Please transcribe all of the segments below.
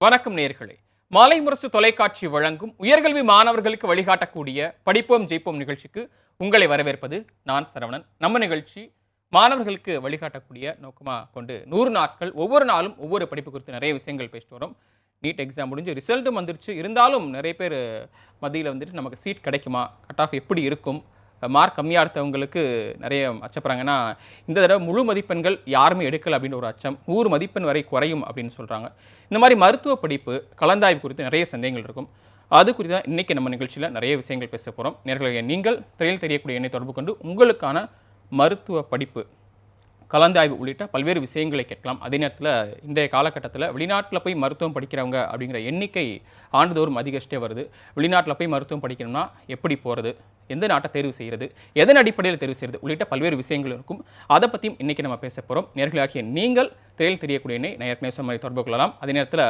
வணக்கம் நேயர்களே. மாலை முரசு தொலைக்காட்சி வழங்கும் உயர்கல்வி மாணவர்களுக்கு வழிகாட்டக்கூடிய படிப்போம் ஜெயிப்போம் நிகழ்ச்சிக்கு உங்களை வரவேற்பது நான் சரவணன். நம்ம நிகழ்ச்சி மாணவர்களுக்கு வழிகாட்டக்கூடிய நோக்கமா கொண்டு 100 நாட்கள் ஒவ்வொரு நாளும் ஒவ்வொரு படிப்பு குறித்து நிறைய விஷயங்கள் பேசிட்டு வரோம். நீட் எக்ஸாம் முடிஞ்சு ரிசல்ட்டும் வந்துருச்சு. இருந்தாலும் நிறைய பேர் மத்தியில் வந்துட்டு நமக்கு சீட் கிடைக்குமா, கட் ஆஃப் எப்படி இருக்கும், மார்க் கம்மியாக எடுத்தவங்களுக்கு நிறைய அச்சப்படுறாங்க. ஏன்னா இந்த தடவை முழு மதிப்பெண்கள் யாருமே எடுக்கலை அப்படின்னு ஒரு அச்சம். 100 மதிப்பெண் வரை குறையும் அப்படின்னு சொல்கிறாங்க. இந்த மாதிரி மருத்துவ படிப்பு கலந்தாய்வு குறித்து நிறைய சந்தேகங்கள் இருக்கும். அது குறித்து தான் இன்றைக்கி நம்ம நிகழ்ச்சியில் நிறைய விஷயங்கள் பேச போகிறோம். நேயர்களே, நீங்கள் திரையில் தெரியக்கூடிய எண்ணை தொடர்பு கொண்டு உங்களுக்கான மருத்துவ படிப்பு கலந்தாய்வு உள்ளிட்ட பல்வேறு விஷயங்களை கேட்கலாம். அதே நேரத்தில் இன்றைய காலகட்டத்தில் வெளிநாட்டில் போய் மருத்துவம் படிக்கிறவங்க அப்படிங்கிற எண்ணிக்கை ஆண்டுதோறும் அதிகரிச்சிட்டே வருது. வெளிநாட்டில் போய் மருத்துவம் படிக்கணும்னா எப்படி போகிறது, எந்த நாட்டை தேர்வு செய்கிறது, எதன் அடிப்படையில் தேர்வு செய்கிறது உள்ளிட்ட பல்வேறு விஷயங்கள் இருக்கும். அதை பற்றியும் இன்றைக்கி நம்ம பேச போகிறோம். நேயர்களாகிய நீங்கள் திரையில் தெரியக்கூடிய எண்ணை ஏற்கனவே சொன்ன மாதிரி தொடர்பு கொள்ளலாம். அதே நேரத்தில்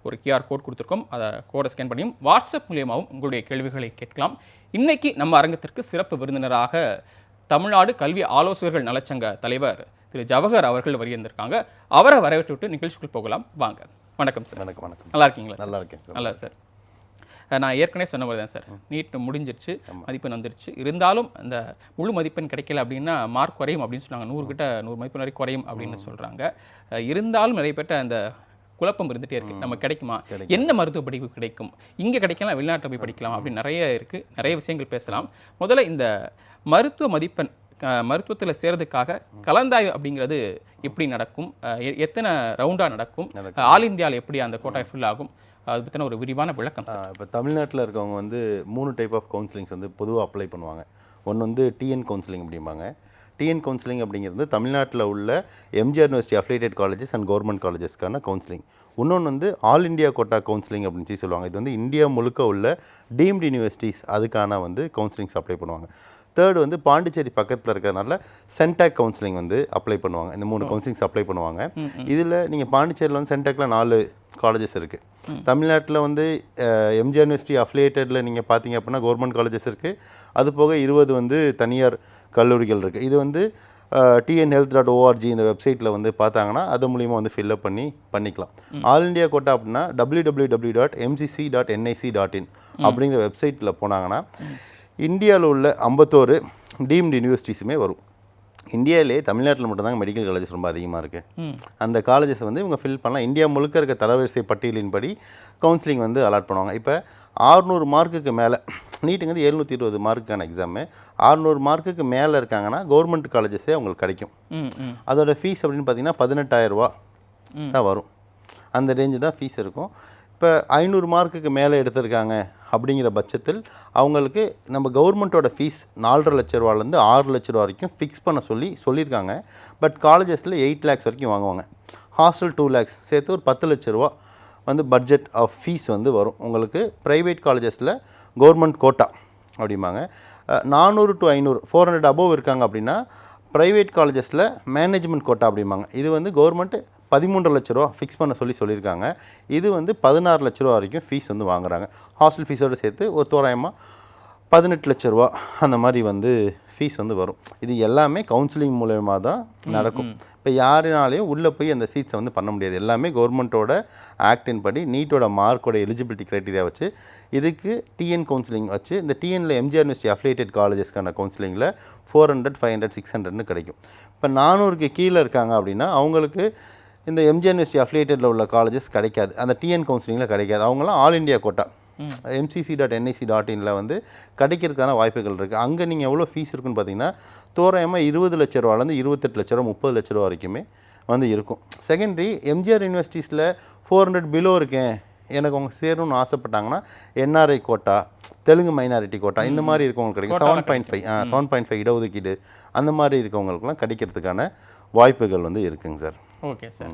ஒரு கியூஆர் கோட் கொடுத்துருக்கோம். அதை கோடை ஸ்கேன் பண்ணியும் வாட்ஸ்அப் மூலியமாகவும் உங்களுடைய கேள்விகளை கேட்கலாம். இன்றைக்கி நம்ம அரங்கத்திற்கு சிறப்பு விருந்தினராக தமிழ்நாடு கல்வி ஆலோசகர்கள் நலச்சங்க தலைவர் திரு ஜவஹர் அவர்கள் வருகின்றிருக்காங்க. அவரை வரவேற்று நிகழ்ச்சிக்குள் போகலாம். வாங்க. வணக்கம் சார். வணக்கம். வணக்கம். நல்லா இருக்கீங்களா? நல்லா இருக்கேன். நல்லா சார். நான் ஏற்கனவே சொன்ன மாதிரி தான் சார், நீட் முடிஞ்சிருச்சு, மதிப்பெண் வந்துருச்சு. இருந்தாலும் அந்த முழு மதிப்பெண் கிடைக்கல அப்படின்னா மார்க் குறையும் அப்படின்னு சொன்னாங்க. 100 கிட்ட 100 மதிப்பெண் வரை குறையும் அப்படின்னு சொல்கிறாங்க. இருந்தாலும் நிறைய பேர்ட்ட அந்த குழப்பம் இருந்துகிட்டே இருக்குது. நம்ம கிடைக்குமா, என்ன மருத்துவ படிப்பு கிடைக்கும், இங்கே கிடைக்கலாம் வெளிநாட்டில் போய் படிக்கலாம் அப்படின்னு நிறைய இருக்குது. நிறைய விஷயங்கள் பேசலாம். முதல்ல இந்த மருத்துவ மதிப்பெண் மருத்துவத்தில் சேர்றதுக்காக கலந்தாய்வு அப்படிங்கிறது எப்படி நடக்கும், எத்தனை ரவுண்டாக நடக்கும், ஆல் இந்தியாவில் எப்படி அந்த கோட்டா ஃபில் ஆகும், அது பற்றின ஒரு விரிவான விளக்கம் சார். இப்போ தமிழ்நாட்டில் இருக்கவங்க வந்து 3 டைப் ஆஃப் கவுன்சிலிங்ஸ் வந்து பொதுவாக அப்ளை பண்ணுவாங்க. ஒன்று வந்து டிஎன் கவுன்சிலிங் அப்படிம்பாங்க. டிஎன் கவுன்சிலிங் அப்படிங்கிறது தமிழ்நாட்டில் உள்ள MGR university affiliated colleges and government காலேஜஸ்க்கான கவுன்சிலிங். இன்னொன்று வந்து ஆல் இந்தியா கோட்டா கவுன்சிலிங் அப்படின்னு சொல்லி சொல்லுவாங்க. இது வந்து இந்தியா முழுக்க உள்ள டீம்டு யூனிவர்சிட்டிஸ் அதுக்கான வந்து கவுன்சிலிங்ஸ் அப்ளை பண்ணுவாங்க. தேர்டு வந்து பாண்டிச்சேரி பக்கத்தில் இருக்கிறதுனால சென்டாக் கவுன்சிலிங் வந்து அப்ளை பண்ணுவாங்க. இந்த 3 கவுன்சிலிங்ஸ் அப்ளை பண்ணுவாங்க. இதில் நீங்கள் பாண்டிச்சேரியில் வந்து சென்டாக்கில் 4 காலேஜஸ் இருக்குது. தமிழ்நாட்டில் வந்து எம்ஜிஆர் யூனிவர்சிட்டி அஃபிலியேட்டடில் நீங்கள் பார்த்தீங்க அப்படின்னா கவர்மெண்ட் காலேஜஸ் இருக்குது. அது போக 20 வந்து தனியார் கல்லூரிகள் இருக்குது. இது வந்து tnhealth.org இந்த வெப்சைட்டில் வந்து பார்த்தாங்கன்னா அது மூலிமா வந்து ஃபில்அப் பண்ணிக்கலாம். ஆல் இண்டியா கோட்டா அப்படின்னா www.mcc.nic.in அப்படிங்கிற வெப்சைட்டில் போனாங்கன்னா இந்தியாவில் உள்ள 51 டீம்டு யூனிவர்சிட்டிஸுமே வரும். இந்தியாவிலே தமிழ்நாட்டில் மட்டும்தாங்க மெடிக்கல் காலேஜஸ் ரொம்ப அதிகமாக இருக்குது. அந்த காலேஜஸ் வந்து இவங்க ஃபில் பண்ணலாம். இந்தியா முழுக்க இருக்க தரவரிசை பட்டியலின்படி கவுன்சிலிங் வந்து அலாட் பண்ணுவாங்க. இப்போ 600 மார்க்குக்கு மேலே, நீட்டுங்க வந்து 720 மார்க்குக்கான எக்ஸாமு, 600 மார்க்குக்கு மேலே இருக்காங்கன்னா கவர்மெண்ட் காலேஜஸே அவங்களுக்கு கிடைக்கும். அதோட ஃபீஸ் அப்படின்னு பார்த்தீங்கன்னா 18,000 ரூபா தான் வரும். அந்த ரேஞ்சு தான் ஃபீஸ் இருக்கும். இப்போ 500 மார்க்குக்கு மேலே எடுத்திருக்காங்க அப்படிங்கிற பட்சத்தில் அவங்களுக்கு நம்ம கவர்மெண்ட்டோட ஃபீஸ் 4.5 லட்ச ரூபாலேருந்து 6 லட்ச ரூபா வரைக்கும் ஃபிக்ஸ் பண்ண சொல்லியிருக்காங்க. பட் காலேஜஸில் 8 lakhs வரைக்கும் வாங்குவாங்க. ஹாஸ்டல் 2 lakhs சேர்த்து ஒரு 10 லட்ச ரூபா வந்து பட்ஜெட் ஆஃப் ஃபீஸ் வந்து வரும் உங்களுக்கு. ப்ரைவேட் காலேஜஸில் கவர்மெண்ட் கோட்டா அப்படிம்பாங்க. 400 to 500 400 அபோவ் இருக்காங்க அப்படின்னா ப்ரைவேட் காலேஜஸில் மேனேஜ்மெண்ட் கோட்டா அப்படிம்பாங்க. இது வந்து கவர்மெண்ட்டு 13 லட்ச ரூபா ஃபிக்ஸ் பண்ண சொல்லியிருக்காங்க. இது வந்து 16 லட்ச ரூபா வரைக்கும் ஃபீஸ் வந்து வாங்குறாங்க. ஹாஸ்டல் ஃபீஸோடு சேர்த்து ஒரு தோராயமாக 18 லட்ச ரூபா அந்த மாதிரி வந்து ஃபீஸ் வந்து வரும். இது எல்லாமே கவுன்சிலிங் மூலயமா தான் நடக்கும். இப்போ யாருனாலையும் உள்ளே போய் அந்த சீட்ஸை வந்து பண்ண முடியாது. எல்லாமே கவர்மெண்ட்டோட ஆக்டின் படி நீட்டோட மார்க்கோட எலிஜிபிலிட்டி க்ரைட்டீரியா வச்சு இதுக்கு டிஎன் கவுன்சிலிங் வச்சு இந்த டிஎனில் எம்ஜிஆர் யூனிவர்சிட்டி அஃபிலியேட்டட் காலேஜஸ்க்கான கவுன்சிலிங்கில் 400, 500, 600ன்னு கிடைக்கும். இப்போ 400க்கு கீழே இருக்காங்க அப்படின்னா அவங்களுக்கு இந்த எம்ஜிஆர் யூனிவர்சிட்டி அஃபிலியேட்டடில் உள்ள காலேஜஸ் கிடைக்காது, அந்த டிஎன் கவுன்சிலிங்கில் கிடைக்காது. அவங்களாம் ஆல் இண்டியா கோட்டா mcc.nic.inல வந்து கிடைக்கிறதுக்கான வாய்ப்புகள் இருக்குது. அங்கே நீங்கள் எவ்வளோ ஃபீஸ் இருக்குன்னு பார்த்தீங்கன்னா தோராயமாக 20 லட்ச ரூபாலேருந்து 28 லட்ச ரூபா 30 லட்ச ரூபா வரைக்குமே வந்து இருக்கும். செகண்டரி எம்ஜிஆர் யூனிவர்சிட்டிஸில் 400 பிலோ இருக்கேன், எனக்கு அவங்க சேரணும்னு ஆசைப்பட்டாங்கன்னா NRI quota, Telugu minority quota இந்த மாதிரி இருக்கவங்களுக்கு கிடைக்கும். 7.5 இடஒதுக்கீடு அந்த மாதிரி இருக்கவங்களுக்குலாம் கிடைக்கிறதுக்கான வாய்ப்புகள் வந்து இருக்குங்க சார். Okay sir.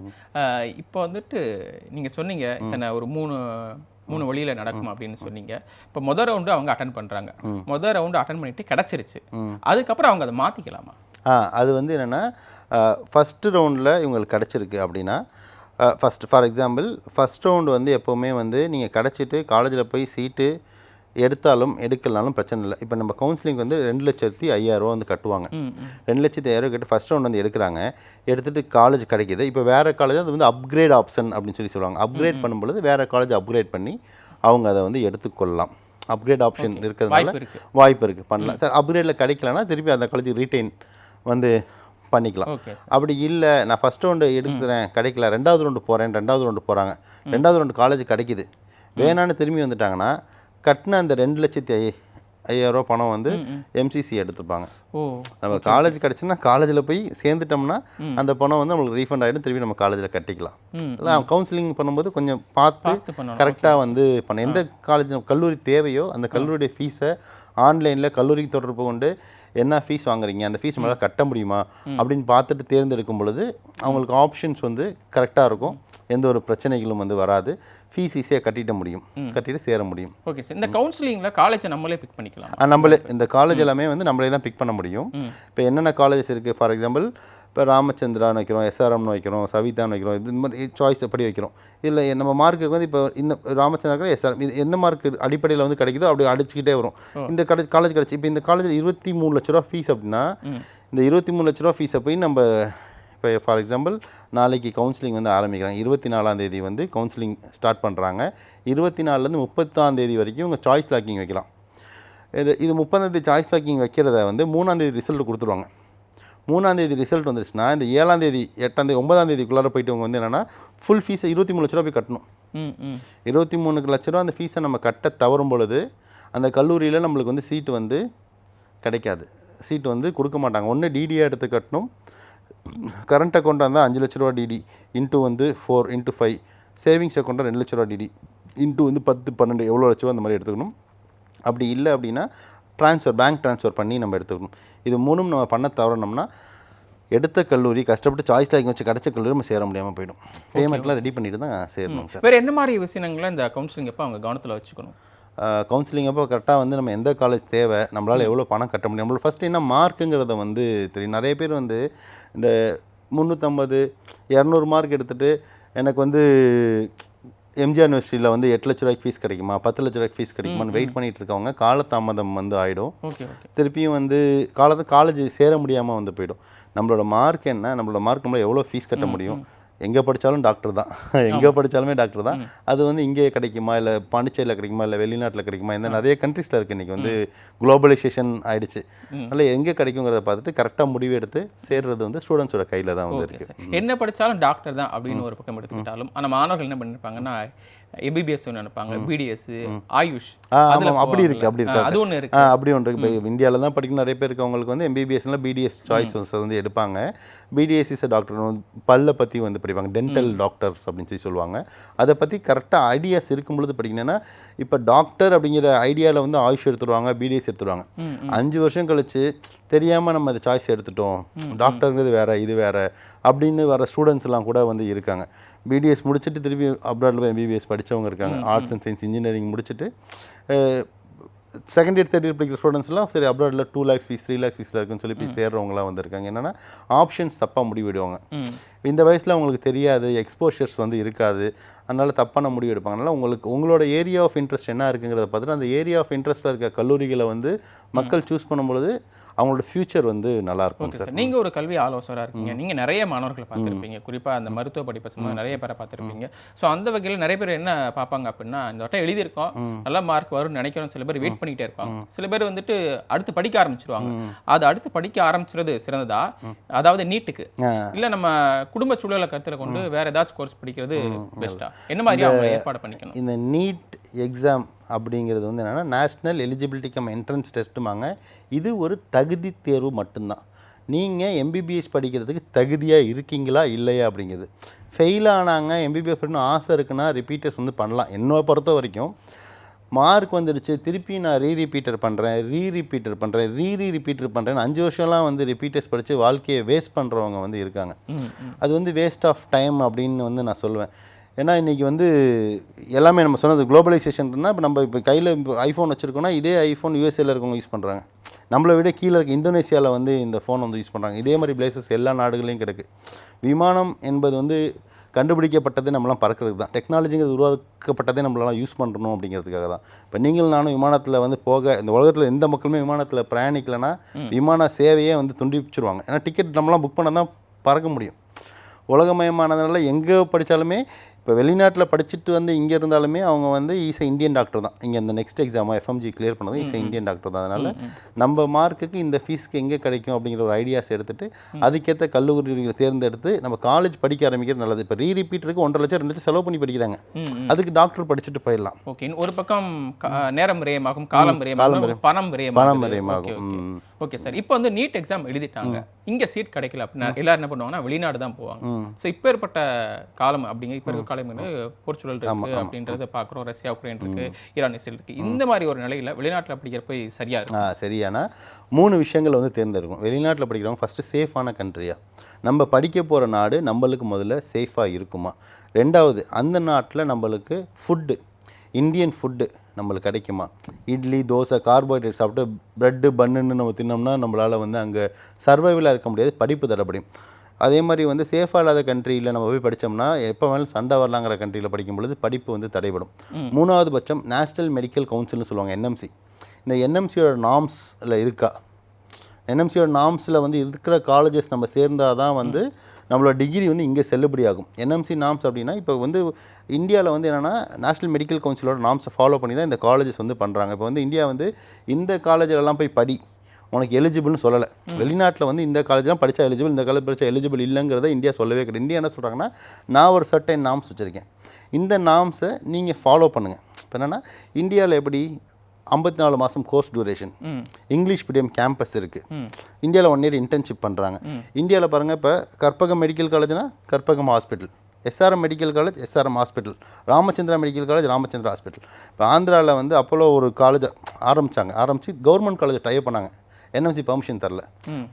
இப்போ வந்துட்டு நீங்கள் சொன்னீங்க இத்தனை ஒரு மூணு வழியில் நடக்கும் அப்படின்னு சொன்னீங்க. இப்போ முதல் ரவுண்டு அவங்க அட்டன் பண்ணுறாங்க, முதல் ரவுண்டு அட்டன் பண்ணிட்டு கிடச்சிருச்சு, அதுக்கப்புறம் அவங்க அதை மாற்றிக்கலாமா? அது வந்து என்னென்னா ஃபஸ்ட்டு ரவுண்டில் இவங்களுக்கு கிடச்சிருக்கு அப்படின்னா ஃபார் எக்ஸாம்பிள் ஃபஸ்ட் ரவுண்டு வந்து எப்போவுமே வந்து நீங்கள் கிடச்சிட்டு காலேஜில் போய் சீட்டு எடுத்தாலும் எடுக்கலனாலும் பிரச்சனை இல்லை. இப்போ நம்ம கவுன்சிலிங் வந்து 2,05,000 வந்து கட்டுவாங்க. 2,05,000 கட்டி ஃபஸ்ட் ரவுண்ட் வந்து எடுக்கிறாங்க. எடுத்துகிட்டு காலேஜ் கிடைக்கிது. இப்போ வேறு காலேஜ் அது வந்து அப்கிரேட் ஆப்ஷன் அப்படின்னு சொல்லுவாங்க. அப்கிரேட் பண்ணும்பொழுது வேறு காலேஜ் அப்கிரேட் பண்ணி அவங்க அதை வந்து எடுத்துக்கொள்ளலாம். அப்கிரேட் ஆப்ஷன் இருக்கிறதுனால வாய்ப்பு இருக்குது, பண்ணலாம். சார் அப்கிரேடில் கிடைக்கலன்னா திருப்பி அந்த காலேஜ் ரீட்டைன் வந்து பண்ணிக்கலாம். அப்படி இல்லை நான் ஃபஸ்ட் ரவுண்டு எடுக்கிறேன் கிடைக்கல, 2வது ரவுண்டு போகிறேன், 2வது ரவுண்டு போகிறாங்க, 2வது ரவுண்டு காலேஜ் கிடைக்கிது, வேணான்னு திரும்பி வந்துட்டாங்கன்னா கட்டின அந்த 2,05,000 பணம் வந்து எம்சிசி எடுத்துப்பாங்க. நம்ம காலேஜ் கிடச்சுன்னா காலேஜில் போய் சேர்ந்துட்டோம்னா அந்த பணம் வந்து நம்மளுக்கு ரீஃபண்ட் ஆகிடும், திருப்பி நம்ம காலேஜில் கட்டிக்கலாம். இல்லை கவுன்சிலிங் பண்ணும்போது கொஞ்சம் பார்த்து கரெக்டாக வந்து பண்ண எந்த காலேஜ் கல்லூரி தேவையோ அந்த கல்லூரியுடைய ஃபீஸை ஆன்லைனில் கல்லூரிக்கு தொடர்பு கொண்டு என்ன ஃபீஸ் வாங்குறீங்க, அந்த ஃபீஸ் நம்மளால் கட்ட முடியுமா அப்படின்னு பார்த்துட்டு தேர்ந்தெடுக்கும் பொழுது அவங்களுக்கு ஆப்ஷன்ஸ் வந்து கரெக்டாக இருக்கும், எந்த ஒரு பிரச்சனைகளும் வந்து வராது, ஃபீஸ் ஈஸியாக கட்டிட முடியும், கட்டிட்டு சேர முடியும். Okay sir. இந்த கவுன்சிலிங்கில் காலேஜை நம்மளே பிக் பண்ணிக்கலாம்? நம்மளே இந்த காலேஜ் எல்லாமே வந்து நம்மளே தான் பிக் பண்ண முடியும். இப்போ என்னென்ன காலேஜஸ் இருக்குது, ஃபார் எக்ஸாம்பிள் இப்போ ராமச்சந்திரான்னு வைக்கிறோம், எஸ்ஆர்எம்னு வைக்கிறோம், சவிதான்னு வைக்கிறோம், இந்த மாதிரி சாய்ஸ் எப்படி வைக்கிறோம். இல்லை நம்ம மார்க்குக்கு வந்து இப்போ இந்த ராமச்சந்திரா எஸ்ஆர்எம் இது எந்த மார்க் அடிப்படையில் வந்து கிடைக்குதோ அப்படி அடிச்சுக்கிட்டே வரும். இந்த காலேஜ் கிடச்சி இப்போ இந்த காலேஜில் 23 லட்ச ரூபா ஃபீஸ் அப்படின்னா இந்த 23 லட்ச ரூபா ஃபீஸை போய் நம்ம இப்போ ஃபார் எக்ஸாம்பிள் நாளைக்கு கவுன்சிலிங் வந்து ஆரம்பிக்கிறாங்க, 24ஆம் தேதி வந்து கவுன்சிலிங் ஸ்டார்ட் பண்ணுறாங்க, 24லேருந்து 30ஆம் தேதி வரைக்கும் இவங்க சாய்ஸ் லாக்கிங் வைக்கலாம். இது 30ஆம் தேதி சாய்ஸ் லாக்கிங் வைக்கிறத வந்து 3ஆம் தேதி ரிசல்ட் கொடுத்துருவாங்க. 3ஆம் தேதி ரிசல்ட் வந்துருச்சுன்னா இந்த 7ஆம் தேதி 8ஆம் தேதி 9ஆம் தேதிக்குள்ளார போயிட்டு அவங்க வந்து என்னென்னா ஃபுல் ஃபீஸை 23 லட்ச ரூபா போய் கட்டணும். 23 லட்ச ரூபா அந்த ஃபீஸை நம்ம கட்ட தவறும் பொழுது அந்த கல்லூரியில் நம்மளுக்கு வந்து சீட்டு வந்து கிடைக்காது, சீட்டு வந்து கொடுக்க மாட்டாங்க. ஒன்று டிடியாக எடுத்து கட்டணும், கரண்ட் அக்கௌண்ட்டாக இருந்தால் 5 லட்ச ரூபா டிடி இன்ட்டு வந்து 4 × 5, சேவிங்ஸ் அக்கௌண்ட்டாக 2 லட்ச ரூபா டிடி இன்ட்டு வந்து 10 12 எவ்வளோ லட்சம் அந்த மாதிரி எடுத்துக்கணும். அப்படி இல்லை அப்படின்னா பேங்க் ட்ரான்ஸ்ஃபர் பண்ணி நம்ம எடுத்துக்கணும். இது மூணும் நம்ம பண்ண தவறணும்னா எடுத்த கல்லூரி கஷ்டப்பட்டு சாய்ஸ் லாக்கிங் வச்சு கிடச்ச கல்லூரி நம்ம சேர முடியாமல் போயிடும். பேமெண்ட்லாம் ரெடி பண்ணிட்டு தான் சேரணும் சார். வேறு என்ன மாதிரி விஷயங்களை இந்த கவுன்சிலிங் அப்போ அவங்க கவனத்தில் வச்சுக்கணும்? கவுன்சிலிங் அப்போ கரெக்டாக வந்து நம்ம எந்த காலேஜ் தேவை, நம்மளால் எவ்வளோ பணம் கட்ட முடியும், நம்மளோட ஃபஸ்ட்டு என்ன மார்க்குங்கிறத வந்து தெரியும். நிறைய பேர் வந்து இந்த 350 200 மார்க் எடுத்துகிட்டு எனக்கு வந்து எம்ஜிஆர் யூனிவர்சிட்டியில் வந்து 8 லட்ச ரூபாய்க்கு ஃபீஸ் கிடைக்குமா, 10 லட்ச ரூபாய்க்கு ஃபீஸ் கிடைக்குமான்னு வெயிட் பண்ணிகிட்டு இருக்கவங்க காலதாமதம் வந்து ஆகிடும். திருப்பியும் வந்து காலேஜ் சேர முடியாமல் வந்து போயிடும். நம்மளோட மார்க் என்ன, நம்மளோட மார்க் நம்மளால் எவ்வளோ ஃபீஸ் கட்ட முடியும், எங்கே படித்தாலும் டாக்டர் தான், எங்கே படித்தாலுமே டாக்டர் தான், அது வந்து இங்கே கிடைக்குமா இல்லை பாண்டிச்சேரியில் கிடைக்குமா இல்லை வெளிநாட்டில் கிடைக்குமா, இந்த நிறைய கண்ட்ரீஸில் இருக்குது. இன்றைக்கி வந்து குளோபலைசேஷன் ஆகிடுச்சு, அதனால் எங்கே கிடைக்குங்கிறத பார்த்துட்டு கரெக்டாக முடிவு எடுத்து சேர்றது வந்து ஸ்டூடெண்ட்ஸோட கையில் தான் வந்து இருக்குது. என்ன படித்தாலும் டாக்டர் தான் அப்படின்னு ஒரு பக்கம் எடுத்துக்கிட்டாலும் ஆனால் மாணவர்கள் என்ன பண்ணியிருப்பாங்கன்னா எம்பிபிஎஸ் நினைப்பாங்க, பிடிஎஸ், ஆயுஷ் அப்படி இருக்குது, அது ஒன்று இருக்குது, அப்படி ஒன்று இருக்குது. இப்போ இந்தியாவில் தான் படிக்கணும் நிறைய பேருக்கு, அவங்களுக்கு வந்து எம்பிபிஎஸ்ல பிடிஎஸ் சாய்ஸ் வந்து எடுப்பாங்க. பிடிஎஸ் இஸ் டாக்டர், பல்லை பற்றி வந்து படிப்பாங்க, டென்டல் டாக்டர்ஸ் அப்படின்னு சொல்லுவாங்க. அதை பற்றி கரெக்டாக ஐடியாஸ் இருக்கும் பொழுது படிக்கணும்னா இப்போ டாக்டர் அப்படிங்கிற ஐடியாவில் வந்து ஆயுஷ் எடுத்துருவாங்க, பிடிஎஸ் எடுத்துருவாங்க. 5 வருஷம் கழிச்சு தெரியாமல் நம்ம இந்த சாய்ஸ் எடுத்துட்டோம், டாக்டருங்கிறது வேறு இது வேறு அப்படின்னு வர ஸ்டூடெண்ட்ஸ்லாம் கூட வந்து இருக்காங்க. பிடிஎஸ் முடிச்சுட்டு திருப்பி அப்ராடில் போய் எம்பிபிஎஸ் படித்தவங்க இருக்காங்க. ஆர்ட்ஸ் அண்ட் சயின்ஸ் இன்ஜினியரிங் முடிச்சுட்டு செகண்ட் இயர் தேர்ட் இயர் படிக்கிற ஸ்டூடெண்ட்ஸ்லாம் சரி அப்ராடில் 2 lakhs ஃபீஸ் 3 lakhs ஃபீஸில் இருக்குன்னு சொல்லி போய் சேர்றவங்களாம் வந்திருக்காங்க. என்னென்னா ஆப்ஷன்ஸ் தப்பாக முடிவெடுவாங்க. இந்த வயசில் அவங்களுக்கு தெரியாது, எக்ஸ்போஷர்ஸ் வந்து இருக்காது, அதனால் தப்பான முடிவு எடுப்பாங்க. அதனால் உங்களோட ஏரியா ஆஃப் இன்ட்ரெஸ்ட் என்ன இருக்குங்கிறத பார்த்துட்டு அந்த ஏரியா ஆஃப் இன்ட்ரெஸ்ட்டில் இருக்க கல்லூரிகளை வந்து மக்கள் சூஸ் பண்ணும்பொழுது அவங்களோட ஃபியூச்சர் வந்து நல்லாயிருக்கும் சார். நீங்கள் ஒரு கல்வி ஆலோசகராக இருக்கீங்க, நீங்கள் நிறைய மாணவர்களை பார்த்துருப்பீங்க, குறிப்பாக அந்த மருத்துவ படிப்பை சம்பந்தம் நிறைய பேரை பார்த்துருப்பீங்க. ஸோ அந்த வகையில் நிறைய பேர் என்ன பார்ப்பாங்க அப்படின்னா, இந்த வட்டம் எழுதியிருக்கோம் நல்ல மார்க் வரும்னு நினைக்கிறோம், சில பேர் வெயிட் பண்ணிகிட்டே இருப்பாங்க, சில பேர் வந்துட்டு அடுத்து படிக்க ஆரம்பிச்சிருவாங்க. அது அடுத்து படிக்க ஆரம்பிச்சுறது சிறந்ததா, அதாவது நீட்டுக்கு, இல்லை நம்ம குடும்ப சூழலை கருத்தில் கொண்டு வேற ஏதாச்சும் கோர்ஸ் படிக்கிறது பெஸ்ட்டா, என்ன மாதிரி அவங்க ஏற்பாடு பண்ணிக்கணும்? இந்த நீட் எக்ஸாம் அப்படிங்கிறது வந்து என்னென்னா நேஷ்னல் எலிஜிபிலிட்டி கம் என்ட்ரன்ஸ் டெஸ்ட்டுமாங்க. இது ஒரு தகுதி தேர்வு மட்டும்தான். நீங்கள் எம்பிபிஎஸ் படிக்கிறதுக்கு தகுதியாக இருக்கீங்களா இல்லையா அப்படிங்கிறது. ஃபெயில் ஆனாங்க எம்பிபிஎஸ் படிக்கணும் ஆசை இருக்குன்னா ரிப்பீட்டர்ஸ் வந்து பண்ணலாம். என்னை பொறுத்த வரைக்கும் மார்க் வந்துடுச்சு திருப்பி நான் ரீரிப்பீட்டர் பண்ணுறேன், ரீரிப்பீட்டர் பண்ணுறேன் 5 வருஷம்லாம் வந்து ரிப்பீட்டர்ஸ் படித்து வாழ்க்கையை வேஸ்ட் பண்ணுறவங்க வந்து இருக்காங்க. அது வந்து வேஸ்ட் ஆஃப் டைம் அப்படின்னு வந்து நான் சொல்லுவேன். ஏன்னா இன்றைக்கி வந்து எல்லாமே நம்ம சொன்னது குளோபலைசேஷன்னா இப்போ நம்ம இப்போ கையில் இப்போ ஐஃபோன் வச்சுருக்கோன்னா இதே ஐஃபோன் யூஎஸ்ஏல இருக்கவங்க யூஸ் பண்ணுறாங்க, நம்மளை விட கீழே இருக்க இந்தோனேஷியாவில் வந்து இந்த ஃபோன் வந்து யூஸ் பண்ணுறாங்க. இதே மாதிரி பிளேசஸ் எல்லா நாடுகளையும் கிடக்கு. விமானம் என்பது வந்து கண்டுபிடிக்கப்பட்டதே நம்மளாம் பறக்கிறதுக்கு தான். டெக்னாலஜிங்கிறது உருவாக்கப்பட்டதே நம்மளாம் யூஸ் பண்ணணும் அப்படிங்கிறதுக்காக தான். இப்போ நீங்களும் நானும் விமானத்தில் வந்து போக இந்த உலகத்தில் எந்த மக்களுமே விமானத்தில் பிரயாணிக்கலைன்னா விமான சேவையே வந்து துண்டிச்சிருவாங்க. ஏன்னா டிக்கெட் நம்மளாம் புக் பண்ண தான் பறக்க முடியும். உலகமயமானதுனால எங்கே படித்தாலுமே இப்போ வெளிநாட்டில் படிச்சுட்டு வந்து இங்கே இருந்தாலுமே அவங்க வந்து ஈஸி இந்தியன் டாக்டர் தான். இங்கே இந்த நெக்ஸ்ட் எக்ஸாமோ எஃப்எம்ஜி கிளியர் பண்ணதும் ஈஸி இந்தியன் டாக்டர் தான். அதனால் நம்ம மார்க்குக்கு இந்த ஃபீஸ்க்கு எங்கே கிடைக்கும் அப்படிங்கிற ஒரு ஐடியாஸ் எடுத்துகிட்டு அதுக்கேற்ற கல்லூரிகளை தேர்ந்தெடுத்து நம்ம காலேஜ் படிக்க ஆரம்பிக்கிறது நல்லது. இப்போ ரீரிப்பீட்டருக்கு 1.5 லட்சம் 2 லட்சம் செலவு பண்ணி படிக்கிறாங்க. அதுக்கு டாக்டர் படிச்சுட்டு போயிடலாம். ஓகே, ஒரு பக்கம் நேரம் விரயமாகும், காலம் விரயமாகும், பணம் விரயமாகும். ஓகே சார், இப்போ வந்து நீட் எக்ஸாம் எழுதிட்டாங்க, இங்கே சீட் கிடைக்கல அப்படின்னா எல்லாரும் என்ன பண்ணுவாங்கன்னா வெளிநாடு தான் போவாங்க. ஸோ இப்போ ஏற்பட்ட காலம் அப்படிங்க, இப்போ இருக்க காலம் வந்து போர்ச்சுகல் இருக்கு அப்படின்றத பார்க்குறோம், ரஷ்யா உக்ரைன் இருக்கு, ஈரான் இஸ்ரேல் இருக்கு. இந்த மாதிரி ஒரு நிலையில் வெளிநாட்டில் படிக்கிறப்ப சரியா இருக்கு? சரியானா 3 விஷயங்கள் வந்து தேர்ந்தெடுக்கும். வெளிநாட்டில் படிக்கிறவங்க ஃபஸ்ட்டு சேஃபான கண்ட்ரியா, நம்ம படிக்க போகிற நாடு நம்மளுக்கு முதல்ல சேஃபாக இருக்குமா, 2வது அந்த நாட்டில் நம்மளுக்கு ஃபுட்டு இந்தியன் ஃபுட்டு நம்மளுக்கு கிடைக்குமா, இட்லி தோசை கார்போஹைட்ரேட் சாப்பிட்டு ப்ரெட்டு பன்னுன்னு நம்ம தின்னோம்னா நம்மளால் வந்து அங்கே சர்வைவலாக இருக்க முடியாது, படிப்பு தடைப்படும். அதே மாதிரி வந்து சேஃபாக இல்லாத கண்ட்ரியில் நம்ம போய் படித்தோம்னா எப்போ வேணாலும் சண்டை வரலாங்கிற கண்ட்ரியில் படிக்கும் பொழுது படிப்பு வந்து தடைபடும். 3வது பட்சம் நேஷ்னல் மெடிக்கல் கவுன்சில்னு சொல்லுவாங்க, NMC. இந்த NMCயோட நார்ம்ஸில் இருக்கா, NMCயோட நார்ம்ஸில் வந்து இருக்கிற காலேஜஸ் நம்ம சேர்ந்தால் தான் வந்து நம்மளோட டிகிரி வந்து இங்கே செல்லுபடியாகும். NMC நார்ம்ஸ் அப்படின்னா இப்போ வந்து இந்தியாவில் வந்து என்னென்னா நேஷ்னல் மெடிக்கல் கவுன்சிலோட நார்ம்ஸை ஃபாலோ பண்ணி தான் இந்த காலேஜஸ் வந்து பண்ணுறாங்க. இப்போ வந்து இந்தியா வந்து இந்த காலேஜிலலாம் போய் படி உனக்கு எலிஜிபிள்னு சொல்லலை. வெளிநாட்டில் வந்து இந்த காலேஜ்லாம் படித்தா எலிஜிபிள், இந்த காலேஜ் படித்தா எலிஜிபிள் இல்லைங்கிறத இந்தியா சொல்லவே கிடையாது. இந்தியா என்ன சொல்கிறாங்கன்னா, நான் ஒரு சர்டைன் நார்ம்ஸ் வச்சுருக்கேன், இந்த நார்ம்ஸை நீங்கள் ஃபாலோ பண்ணுங்கள். இப்போ என்னென்னா இந்தியாவில் எப்படி 54 மாதம் course duration, English medium campus இருக்குது, இந்தியாவில் 1 இயர் இன்டர்ன்ஷிப் பண்ணுறாங்க. இந்தியாவில் பாருங்கள், இப்போ கற்பகம் மெடிக்கல் காலேஜ்னா Karpagam hospital, SRM medical college SRM hospital, Ramachandra medical college Ramachandra hospital. இப்போ ஆந்திராவில் வந்து அப்போலோ ஒரு காலேஜ் ஆரம்பித்து கவர்மெண்ட் காலேஜை டைப் பண்ணாங்க, NMC பர்மிஷன் தரல,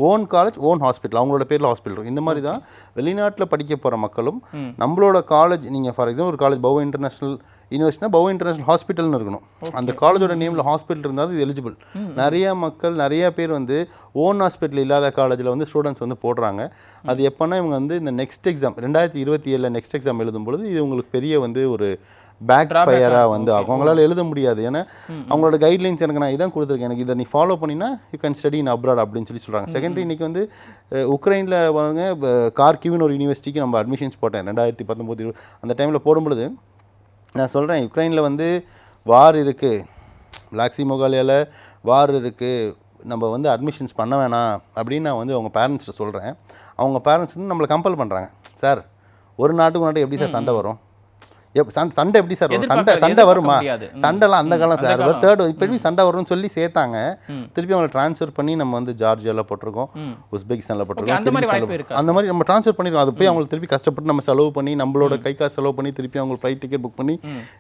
ஓன் காலேஜ் ஓன் ஹாஸ்பிட்டல், அவங்களோட பேரில் ஹாஸ்பிட்டல் இருக்கும். இந்த மாதிரி தான் வெளிநாட்டில் படிக்க போகிற மக்களும் நம்மளோட காலேஜ், நீங்கள் ஃபார் எக்ஸாம்பிள் ஒரு காலேஜ் பவோ இன்டர்நேஷனல் யூனிவர்சிட்டினா பவோ இன்டர்நேஷனல் ஹாஸ்பிட்டல்னு இருக்கணும். அந்த காலேஜோட நேமில் ஹாஸ்பிட்டல் இருந்தால் இது எலிஜிபிள். நிறைய மக்கள் நிறைய பேர் வந்து ஓன் ஹாஸ்பிட்டல் இல்லாத காலேஜில் வந்து ஸ்டூடெண்ட்ஸ் வந்து போடுறாங்க. அது எப்போனா இவங்க வந்து இந்த நெக்ஸ்ட் எக்ஸாம் 2027 நெக்ஸ்ட் எக்ஸாம் எழுதும்பொழுது இது உங்களுக்கு பெரிய வந்து ஒரு பேக் ஃபயராக வந்து ஆகும். அவங்களால எழுத முடியாது. ஏன்னா அவங்களோட கைட்லைன்ஸ் எனக்கு நான் இதான் கொடுத்துருக்கேன், எனக்கு இதை நீ ஃபாலோ பண்ணினா you can study in abroad அப்படின்னு சொல்லி சொல்கிறாங்க. செகண்டரி இன்றைக்கி வந்து உக்ரைனில் வாங்க கார்கிவ்னு ஒரு யூனிவர்சிட்டிக்கு நம்ம அட்மிஷன்ஸ் போட்டேன் 2019 அந்த டைமில் போடும்பொழுது நான் சொல்கிறேன், யுக்ரைனில் வந்து வார் இருக்குது, பிளாக் சி மொகாலியாவில் வார் இருக்குது, நம்ம வந்து அட்மிஷன்ஸ் பண்ண வேணாம் அப்படின்னு நான் வந்து அவங்க பேரண்ட்ஸ்கிட்ட சொல்கிறேன். அவங்க பேரண்ட்ஸ் வந்து நம்மளை கம்பல் பண்ணுறாங்க, சார் ஒரு நாட்டுக்கு எப்படி சார் சண்டை வரும், சண்டை எப்படி சார் வரும், சண்டை வருமா, சண்டைலாம் அந்த காலம் சார் தேர்ட் இப்போ எப்படி சண்டை வரும்னு சொல்லி சேர்த்தாங்க. திருப்பி அவங்களை ட்ரான்ஸ்ஃபர் பண்ணி நம்ம வந்து ஜார்ஜியாவில் போட்டிருக்கோம், உஸ்பெகிஸ்தானில் போட்டிருக்கோம், அந்த மாதிரி நம்ம ட்ரான்ஸ்ஃபர் பண்ணிடுவோம். அது போய் அவங்களுக்கு திருப்பி கஷ்டப்பட்டு நம்ம செலவு பண்ணி நம்மளோட கை காசு செலவு பண்ணி திருப்பி அவங்களுக்கு ஃப்ளைட் டிக்கெட் புக் பண்ணி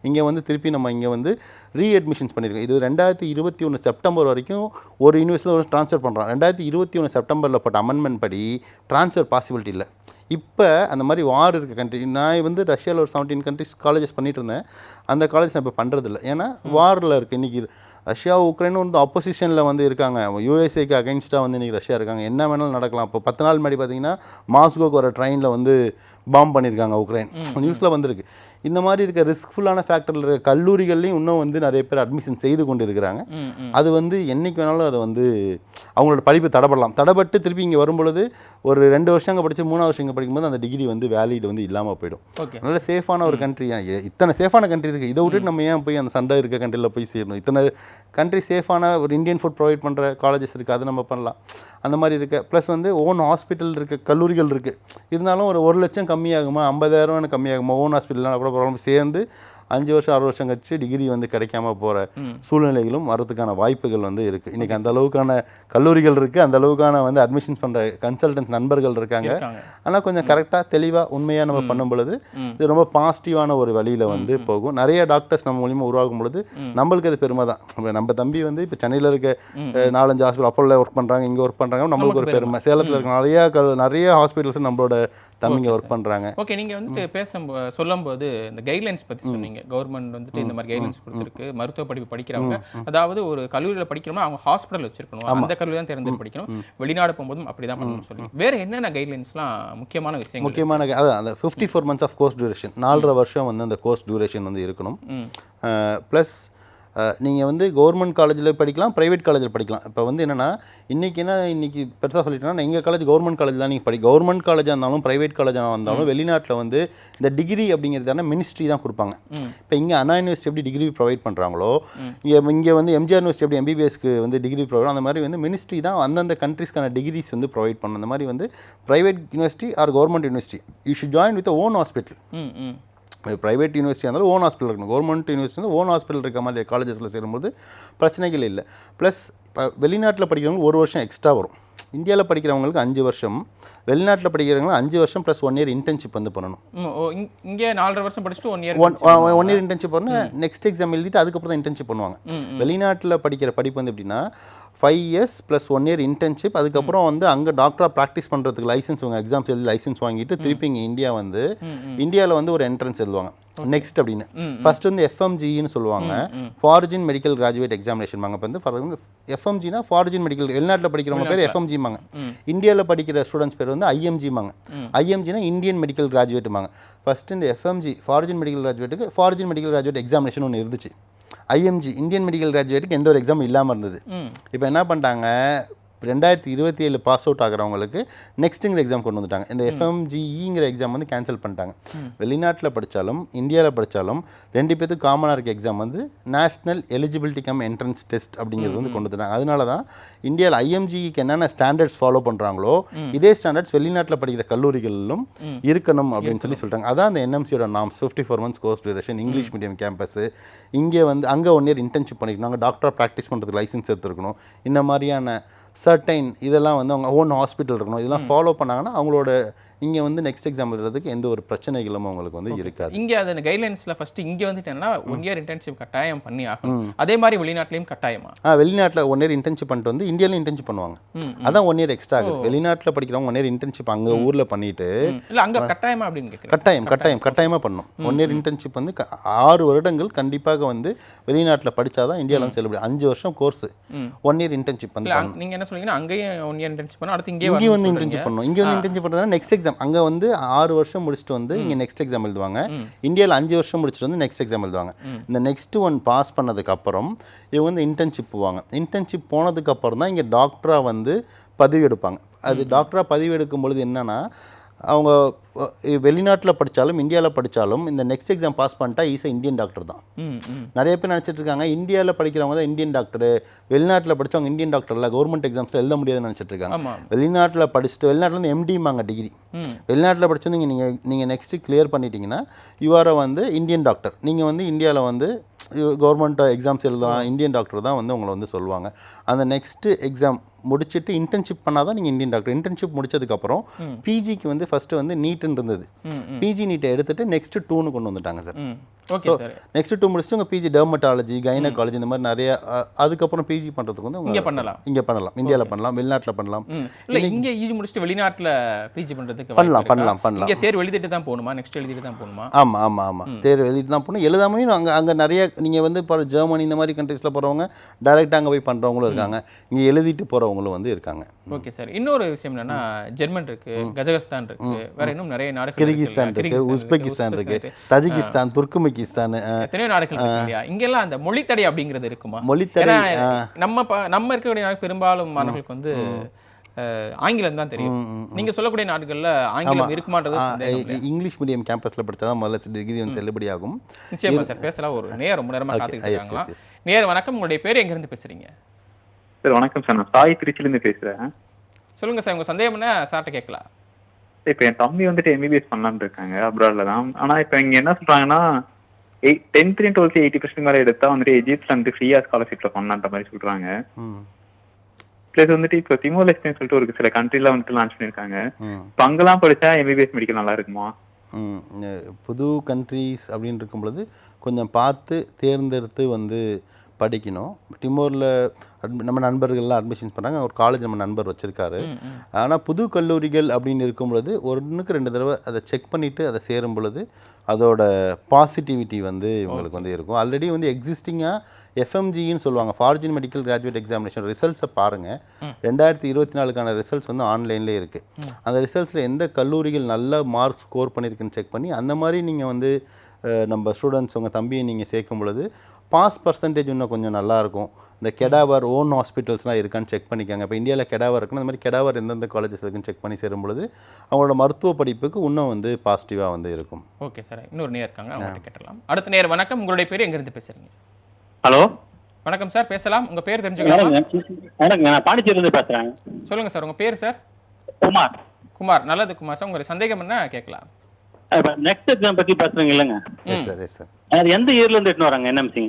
இங்கே வந்து திருப்பி நம்ம இங்கே வந்து ரீஅட்மிஷன்ஸ் பண்ணியிருக்கோம். இது 2021 செப்டம்பர் வரைக்கும் ஒரு யூனிவர்சிட்டியில் ஒரு ட்ரான்ஸ்ஃபர் பண்ணுறோம். 2021 செப்டம்பரில் போட்ட அமெண்ட்மெண்ட் படி ட்ரான்ஸ்ஃபர் பாசிபிலிட்டி இல்லை. இப்போ அந்த மாதிரி வார் இருக்க கண்ட்ரி, நான் வந்து ரஷ்யாவில் ஒரு 17 கண்ட்ரிஸ் காலேஜஸ் பண்ணிட்டு இருந்தேன், அந்த காலேஜ் நான் இப்போ பண்ணுறதில்ல. ஏன்னா வாரில் இருக்குது. இன்றைக்கி ரஷ்யா உக்ரைனும் வந்து ஆப்போசிஷனில் வந்து இருக்காங்க, யூஎஸ்ஏக்கு அகைன்ஸ்டாக வந்து இன்றைக்கி ரஷ்யா இருக்காங்க, என்ன வேணாலும் நடக்கலாம். இப்போ 10 நாள் முன்னாடி பார்த்தீங்கன்னா மாஸ்கோக்கு வர ட்ரெயினில் வந்து பாம்பு பண்ணியிருக்காங்க உக்ரைன், நியூஸில் வந்துருக்கு. இந்த மாதிரி இருக்க ரிஸ்க்ஃபுல்லான ஃபேக்டரில் இருக்க கல்லூரிகள்லையும் இன்னும் வந்து நிறைய பேர் அட்மிஷன் செய்து கொண்டு இருக்கிறாங்க. அது வந்து என்றைக்கு வேணாலும் அதை வந்து அவங்களோட படிப்பு தடைபட்டு திருப்பி இங்கே வரும்பொழுது ஒரு 2 வருஷம் அங்கே படித்து 3வது வருஷம் இங்கே படிக்கும்போது அந்த டிகிரி வந்து வேலிட் வந்து இல்லாமல் போயிடும். நல்ல சேஃபான ஒரு கண்ட்ரி, இத்தனை சேஃபான கண்ட்ரி இருக்குது, இதை விட்டுட்டு நம்ம ஏன் போய் அந்த சண்டை இருக்க கண்ட்ரியில் போய் சேரணும். இத்தனை கண்ட்ரி சேஃபான ஒரு இந்தியன் ஃபுட் ப்ரொவைட் பண்ணுற காலேஜஸ் இருக்குது, அது நம்ம பண்ணலாம். அந்த மாதிரி இருக்க ப்ளஸ் வந்து ஓன் ஹாஸ்பிட்டல் இருக்க கல்லூரிகள் இருக்குது. இருந்தாலும் ஒரு 1 லட்சம் கம்மியாகுமா, 50,000 கம்மியாகுமா, ஓன் ஹாஸ்பிட்டல்லாம் கூட ப்ராப்ளம் சேர்ந்து 5 வருஷம் 6 வருஷம் கழிச்சு டிகிரி வந்து கிடைக்காம போகிற சூழ்நிலைகளும் வரதுக்கான வாய்ப்புகள் வந்து இருக்குது. இன்றைக்கி அந்த அளவுக்கான கல்லூரிகள் இருக்குது, அந்த அளவுக்கான வந்து அட்மிஷன்ஸ் பண்ணுற கன்சல்டன்ஸ் நண்பர்கள் இருக்காங்க. ஆனால் கொஞ்சம் கரெக்டாக தெளிவாக உண்மையாக நம்ம பண்ணும் பொழுது இது ரொம்ப பாசிட்டிவான ஒரு வழியில் வந்து போகும். நிறைய டாக்டர்ஸ் நம்ம மூலியமாக உருவாக்கும் பொழுது நம்மளுக்கு அது பெருமை தான். நம்ம தம்பி வந்து இப்போ சென்னையில் இருக்க 4-5 ஹாஸ்பிட்டல் அப்போல ஒர்க் பண்ணுறாங்க, இங்கே ஒர்க் பண்ணுறாங்க, நம்மளுக்கு ஒரு பெருமை. சேலத்தில் இருக்க நிறைய ஹாஸ்பிட்டல்ஸ் நம்மளோட தம்பிங்க ஒர்க் பண்ணுறாங்க. ஓகே, நீங்கள் வந்துட்டு சொல்லும்போது இந்த கைட்லைன்ஸ் பற்றி சொன்னீங்க. சொன்னீங்க. கவர்மெண்ட் வந்துட்டு இந்த மாதிரி கைட்லைன்ஸ் கொடுத்துருக்கு. மருத்துவ படிப்பு படிக்கிறவங்க அதாவது ஒரு கல்லூரியில் படிக்கணும்னா அவங்க ஹாஸ்பிட்டல் வச்சிருக்கணும். அந்த கல்லூரி தான் தேர்ந்தெடுத்து படிக்கணும். வெளிநாடு போகும்போதும் அப்படிதான் பண்ணணும்னு சொல்லி. வேற என்னென்ன கைட்லைன்ஸ்லாம் முக்கியமான விஷயங்கள்? முக்கியமான அதான் அந்த 54 months ஆஃப் கோர்ஸ் டியூரேஷன் 4.5 வருஷம் வந்து அந்த கோர்ஸ் டியூரேஷன் வந்து இருக்கணும். ப்ளஸ் நீங்கள் வந்து கவர்மெண்ட் காலேஜில் படிக்கலாம், ப்ரைவேட் காலேஜில் படிக்கலாம். இப்போ வந்து என்னென்னா இன்றைக்கி பெருசாக சொல்லிட்டேன்னா எங்கள் காலேஜ் கவர்மெண்ட் காலேஜ் தான் நீங்கள் கவர்மெண்ட் காலேஜாக இருந்தாலும் ப்ரைவேட் காலேஜாக இருந்தாலும் வெளிநாட்டில் வந்து இந்த டிகிரி அப்படிங்கிறதான மினிஸ்ட்ரி தான் கொடுப்பாங்க. இப்போ இங்கே அண்ணா யூனிவர்சிட்டி எப்படி டிகிரி ப்ரொவைட் பண்ணுறாங்களோ இங்கே வந்து எம்ஜிஆர் யூனிவர்சிட்டி எப்படி எம்பிபிஎஸ்க்கு வந்து டிகிரி ப்ரொவைட் அந்த மாதிரி வந்து மினிஸ்ட்ரி தான் அந்தந்த கண்ட்ரீஸ்க்கான டிகிரிஸ் வந்து ப்ரொவைட் பண்ணணும். அந்த மாதிரி வந்து private university R government university you should join with own hospital. Private university இருந்தாலும் ஓன் ஹாஸ்பிட்டல் இருக்கணும். கவர்மெண்ட் யூனிவர்சிட்டி வந்து ஓன் ஹாஸ்பிட்டல் இருக்க மாதிரி காலேஜஸில் சேரும்போது பிரச்சனைகள் இல்லை. ப்ளஸ் இப்போ வெளிநாட்டில் படிக்கிறவங்களுக்கு 1 வருஷம் எக்ஸ்ட்ரா வரும். இந்தியாவில் படிக்கிறவங்களுக்கு 5 வருஷம், வெளிநாட்டில் படிக்கிறவங்க 5 வருஷம் ப்ளஸ் 1 இயர் இன்டர்ன்ஷிப் வந்து பண்ணணும். இங்கே 4.5 வருஷம் படிச்சுட்டு 1 இயர் இன்டர்ன்ஷிப் பண்ணணும். நெக்ஸ்ட் எக்ஸாம் எழுதிட்டு அதுக்கப்புறம் தான் இன்டர்ன்ஷிப் பண்ணுவாங்க. வெளிநாட்டில் படிக்கிற படிப்பு வந்து எப்படின்னா 5 years + 1 year இன்டர்ன்ஷிப். அதுக்கப்புறம் வந்து அங்கே டாக்டராக ப்ராக்டிஸ் பண்ணுறதுக்கு லைசன்ஸ் வாங்க, எக்ஸாம்ஸ் எழுதி லைசன்ஸ் வாங்கிட்டு திருப்பி இங்கே இந்தியா வந்து இந்தியாவில் வந்து ஒரு என்ட்ரன்ஸ் எழுதுவாங்க நெக்ஸ்ட் அப்படின்னு. ஃபர்ஸ்ட் வந்து எஃப்எம்ஜின்னு சொல்லுவாங்க, ஃபாரின் மெடிக்கல் கிராஜுவேட் எக்ஸாமினேஷன் வாங்க. இப்போ வந்து ஃபார் எஃப்எம்ஜினா ஃபாரின் மெடிக்கல், வெளிநாட்டில் படிக்கிறவங்க பேர் எஃப்எம்ஜிமாங்க. இந்தியாவில் படிக்கிற ஸ்டூடெண்ட்ஸ் பேர் வந்து ஐஎம்ஜிமாங்க. ஐஎம்ஜினா இந்தியன் மெடிக்கல் கிராஜுவேட்டுமாங்க. ஃபர்ஸ்ட் இந்த எஃப்எம்ஜி ஃபாரின் மெடிக்கல் கிராஜுவேட்டுக்கு ஃபாரின் மெடிக்கல் கிராஜுவேட் எக்ஸாமினேஷன் ஒன்று இருந்துச்சு. ஐஎம்ஜி இந்தியன் மெடிக்கல் கிராஜுவேட்டுக்கு எந்த ஒரு எக்ஸாம் இல்லாமல் இருந்தது. இப்போ என்ன பண்ணிட்டாங்க, 2027 பாஸ் அவுட் ஆகிறவங்களுக்கு நெக்ஸ்ட்டுங்கிற எக்ஸாம் கொண்டு வந்துட்டாங்க. இந்த எஃப்எம்ஜிஇங்கிற எக்ஸாம் வந்து கேன்சல் பண்ணிட்டாங்க. வெளிநாட்டில் படித்தாலும் இந்தியாவில் படித்தாலும் 2 பேருக்கு காமனாக இருக்க எக்ஸாம் வந்து national eligibility come entrance test அப்படிங்கிறது வந்து கொண்டு வந்துட்டாங்க. அதனால தான் இந்தியாவில் ஐஎம்ஜிக்கு என்னென்ன ஸ்டாண்டர்ட்ஸ் ஃபாலோ பண்ணுறாங்களோ இதே ஸ்டாண்டர்ட்ஸ் வெளிநாட்டில் படிக்கிற கல்லூரிகளிலும் இருக்கணும் அப்படின்னு சொல்லிட்டாங்க. அதான் அந்த என்எம்சியோட norms. 54 months course duration, English medium campus, இங்கே வந்து அங்கே 1 year இன்டர்ன்ஷிப் பண்ணிக்கணும், அங்கே டாக்டராக ப்ராக்டிஸ் பண்ணுறதுக்கு லைசன்ஸ் எடுத்துருக்கணும். இந்த மாதிரியான சர்டைன் இதெல்லாம் வந்து அவங்க ஓன் ஹாஸ்பிட்டல் இருக்கணும். இதெல்லாம் ஃபாலோ பண்ணாங்கன்னா அவங்களோட இங்கே வந்து நெக்ஸ்ட் எக்ஸாம் எழுதுறதுக்கு எந்த ஒரு பிரச்சனைகளும் அவங்களுக்கு வந்து இருக்காது. இங்கே அந்த கைட்லைன்ஸில் ஃபஸ்ட்டு இங்கே வந்துட்டேன்னா 1 year இன்டர்ன்ஷிப் கட்டாயம் பண்ணி ஆகணும். அதே மாதிரி வெளிநாட்டிலையும் கட்டாயமா? வெளிநாட்டில் 1 year இன்டர்ன்ஷிப் பண்ணிட்டு வந்து இந்தியாவிலும் இன்டர்ன்ஷிப் பண்ணுவாங்க. அதான் 1 year எக்ஸ்ட்ரா ஆகுது. வெளிநாட்டில் படிக்கிறவங்க 1 year இன்டர்ன்ஷிப் அங்கே ஊரில் பண்ணிட்டு இல்லை அங்கே கட்டாயமா அப்படின்னு கேட்குறேன். கட்டாயமாக பண்ணணும். 1 year இன்டர்ன்ஷிப் வந்து 6 வருடங்கள் கண்டிப்பாக வந்து வெளிநாட்டில் படித்தாதான் இந்தியாவில் வந்து செல்ல முடியும். 5 வருஷம் கோர்ஸ், 1 year இன்டர்ன்ஷிப் வந்து நீங்கள் என்ன சொல்றீங்கன்னா அங்கேயும் 1 year இன்டர்ன்ஷிப் பண்ணணும், அடுத்து இங்கே வந்து இன்டர்ன்ஷிப் பண்ணணும். இங்கே வந்து இன்டர்ன்ஷிப் பண்ணுறதுனா நெக்ஸ்ட் எக்ஸாம் அங்கே வந்து 6 வருஷம் முடிச்சுட்டு வந்து இங்கே நெக்ஸ்ட் எக்ஸாம் எழுதுவாங்க. இந்தியாவில் 5 வருஷம் முடிச்சுட்டு வந்து நெக்ஸ்ட் எக்ஸாம் எழுதுவாங்க. இந்த நெக்ஸ்ட் ஒன் பாஸ் பண்ணதுக்கப்புறம் இவங்க வந்து இன்டர்ன்ஷிப் போவாங்க. இன்டர்ன்ஷிப் போனதுக்கப்புறம் தான் இங்கே டாக்டராக வந்து பதிவு எடுப்பாங்க. அது டாக்டராக பதிவு எடுக்கும் பொழுது என்னென்னா அவங்க வெளிநாட்டில் படித்தாலும் இந்தியாவில் படித்தாலும் இந்த நெக்ஸ்ட் எக்ஸாம் பாஸ் பண்ணிட்டா ஈஸியாக இந்தியன் டாக்டர் தான். நிறைய பேர் நினச்சிட்டு இருக்காங்க இந்தியாவில் படிக்கிறவங்க தான் இந்தியன் டாக்டர், வெளிநாட்டில் படித்தவங்க இந்தியன் டாக்டர் இல்லை, கவர்மெண்ட் எக்ஸாம்ஸில் எழுத முடியாதுன்னு நினச்சிட்டு இருக்காங்க. வெளிநாட்டில் படிச்சுட்டு வெளிநாட்டில் வந்து எம்டிமாங்க டிகிரி, வெளிநாட்டில் படிச்சு வந்து நீங்கள் நெக்ஸ்ட்டு கிளியர் பண்ணிட்டீங்கன்னா யூஆரை வந்து இந்தியன் டாக்டர். நீங்கள் வந்து இந்தியாவில் வந்து கவர்மெண்ட் எக்ஸாம்ஸ் எழுதலாம், இந்தியன் டாக்டர் தான் வந்து உங்களை வந்து சொல்லுவாங்க. அந்த நெக்ஸ்ட்டு எக்ஸாம் முடிச்சுட்டு இன்டர்ன்ஷிப் பண்ணால் தான் நீங்கள் இந்தியன் டாக்டர். இன்டர்ன்ஷிப் முடிச்சதுக்கப்புறம் பிஜிக்கு வந்து ஃபஸ்ட்டு வந்து நீட்டுன்னு இருந்தது. பிஜி நீட்டை எடுத்துட்டு நெக்ஸ்ட் 2ன்னு கொண்டு வந்துட்டாங்க சார். Okay sir. நெக்ஸ்ட் 2 முடிச்சுட்டு உங்கள் பிஜி டெர்மட்டாலஜி, கைனகாலஜி இந்த மாதிரி நிறைய அதுக்கப்புறம் பிஜி பண்ணுறதுக்கு வந்து இங்கே பண்ணலாம். இந்தியாவில் பண்ணலாம், வெளிநாட்டில் பண்ணலாம். இல்லை இங்கே யூஜி முடிச்சுட்டு வெளிநாட்டில் பிஜி பண்ணுறதுக்கு பண்ணலாம். இங்கே தேர்வு எழுதிட்டு தான் போகணுமா? நெக்ஸ்ட் எழுதிட்டு தான் போகணுமா? ஆமாம் தேர்வு எழுதிட்டு தான் போகணும். எழுதாமையும் அங்கே நிறைய நீங்கள் வந்து இப்போ ஜெர்மனி இந்த மாதிரி கண்ட்ரீஸில் போகிறவங்க டைரெக்டாக அங்கே போய் பண்ணுறவங்களும் இருக்காங்க, இங்கே எழுதிட்டு போகிறவங்களும் வந்து இருக்காங்க. Okay sir. இன்னொரு விஷயம் என்னன்னா ஜெர்மன் இருக்கு, கஜகஸ்தான் இருக்கு, வேற இன்னும் நிறைய நாடுகள், கிர்கிஸ்தான் இருக்கு, உஸ்பெகிஸ்தான் இருக்கு, தஜிகிஸ்தான், துர்க்மெனிஸ்தான், எத்தனையோ நாடுகள் இருக்கு இல்லையா? இங்கெல்லாம் அந்த மொழித்தடை அப்படிங்கிறது இருக்குமா? மொழித்தடை நம்ம இருக்கக்கூடிய நாடு பெரும்பாலும் மாணவர்களுக்கு வந்து ஆங்கிலம் தான் தெரியும். நீங்க சொல்லக்கூடிய நாடுகள்ல ஆங்கிலம் இருக்குமான்றது இங்கிலீஷ் மீடியம் கேம்பஸ்ல படிச்சா தான் முதல்ல டிகிரி வந்து செல்லுபடியாகும். நிச்சயமா சார். பேசலாம். ஒரு நேரம் ரொம்ப நேரமா காத்துக்கிட்டு இருக்காங்களா? நேரம் வணக்கம். உங்களுடைய பேர் எங்க இருந்து பேசுறீங்க? சார் வணக்கம் சார், நான் சாய் திருச்சியிலேருந்து பேசுகிறேன். சொல்லுங்கள் சார், உங்கள் சந்தேகம் என்ன சார்ட்ட கேட்கலாம். இப்போ என் தம்பி வந்துட்டு எம்பிபிஎஸ் பண்ணலான்னு இருக்காங்க அப்ராடில் தான். ஆனால் இப்போ இங்கே என்ன சொல்கிறாங்கன்னா 10th and 12th 80% மேலே எடுத்தால் வந்துட்டு எஜிப்ட்ல வந்து ஃப்ரீயாக ஸ்காலர்ஷிப்பில் பண்ணலான்ற மாதிரி சொல்கிறாங்க. ப்ளஸ் வந்துட்டு இப்போ திமோர்-லெஸ்டேன்னு சொல்லிட்டு ஒரு சில கண்ட்ரிலாம் வந்துட்டு லான்ச் பண்ணியிருக்காங்க. இப்போ அங்கெல்லாம் படித்தா எம்பிபிஎஸ் மெடிக்கல் நல்லா இருக்குமா? புது கண்ட்ரீஸ் அப்படின்னு இருக்கும் பொழுது கொஞ்சம் பார்த்து தேர்ந்தெடுத்து வந்து படிக்கணும். டிமோரில் நம்ம நண்பர்கள்லாம் அட்மிஷன்ஸ் பண்ணாங்க. ஒரு காலேஜ் நம்ம நண்பர் வச்சுருக்காரு. ஆனால் புது கல்லூரிகள் அப்படின்னு இருக்கும் பொழுது 1க்கு 2 தடவை அதை செக் பண்ணிவிட்டு அதை சேரும் பொழுது அதோட பாசிட்டிவிட்டி வந்து இவங்களுக்கு வந்து இருக்கும். ஆல்ரெடி வந்து எக்ஸிஸ்டிங்காக எஃப்எம்ஜின்னு சொல்லுவாங்க, ஃபாரின் மெடிக்கல் கிராஜுவேட் எக்ஸாமினேஷன் ரிசல்ட்ஸை பாருங்கள். 2024க்கான ரிசல்ட்ஸ் வந்து ஆன்லைன்லேயே இருக்குது. அந்த ரிசல்ட்ஸில் எந்த கல்லூரிகள் நல்ல மார்க் ஸ்கோர் பண்ணியிருக்குன்னு செக் பண்ணி அந்த மாதிரி நீங்கள் வந்து நம்ம ஸ்டூடெண்ட்ஸ் உங்கள் தம்பியை நீங்கள் சேர்க்கும் பொழுது பாஸ் பர்சன்டேஜ் இன்னும் கொஞ்சம் நல்லாயிருக்கும். இந்த கெடாவர் ஓன் ஹாஸ்பிட்டல்ஸ்லாம் இருக்கான்னு செக் பண்ணிக்காங்க. இப்போ இந்தியாவில் கெடாவர் இருக்குன்னு அந்த மாதிரி கெடாவர் எந்தெந்த காலேஜஸ் இருக்குன்னு செக் பண்ணி சேரும் பொழுது அவங்களோட மருத்துவ படிப்புக்கு இன்னும் வந்து பாசிட்டிவாக வந்து இருக்கும். ஓகே சார், இன்னொரு நேர் இருக்காங்க, அவங்கள்ட்ட கேட்டலாம். அடுத்த நேர் வணக்கம், உங்களுடைய பேர் எங்கேருந்து பேசுகிறீங்க? ஹலோ வணக்கம் சார், பேசலாம். உங்கள் பேர் தெரிஞ்சுக்கலாம்? வணக்கம், நான் பாண்டிச்சேரியிலிருந்து பேசுகிறேன். சொல்லுங்கள் சார், உங்கள் பேர் சார்? குமார். குமார், நல்லது குமார் சார். உங்களுடைய சந்தேகம் என்ன கேட்கலாம்? நெக்ஸ்ட் எக்ஸாம் பற்றி பேசுகிறீங்க இல்லைங்க? Yes sir, yes sir. அது எந்த இயர்லேருந்து எட்டுன்னு வராங்க என்எம்சி?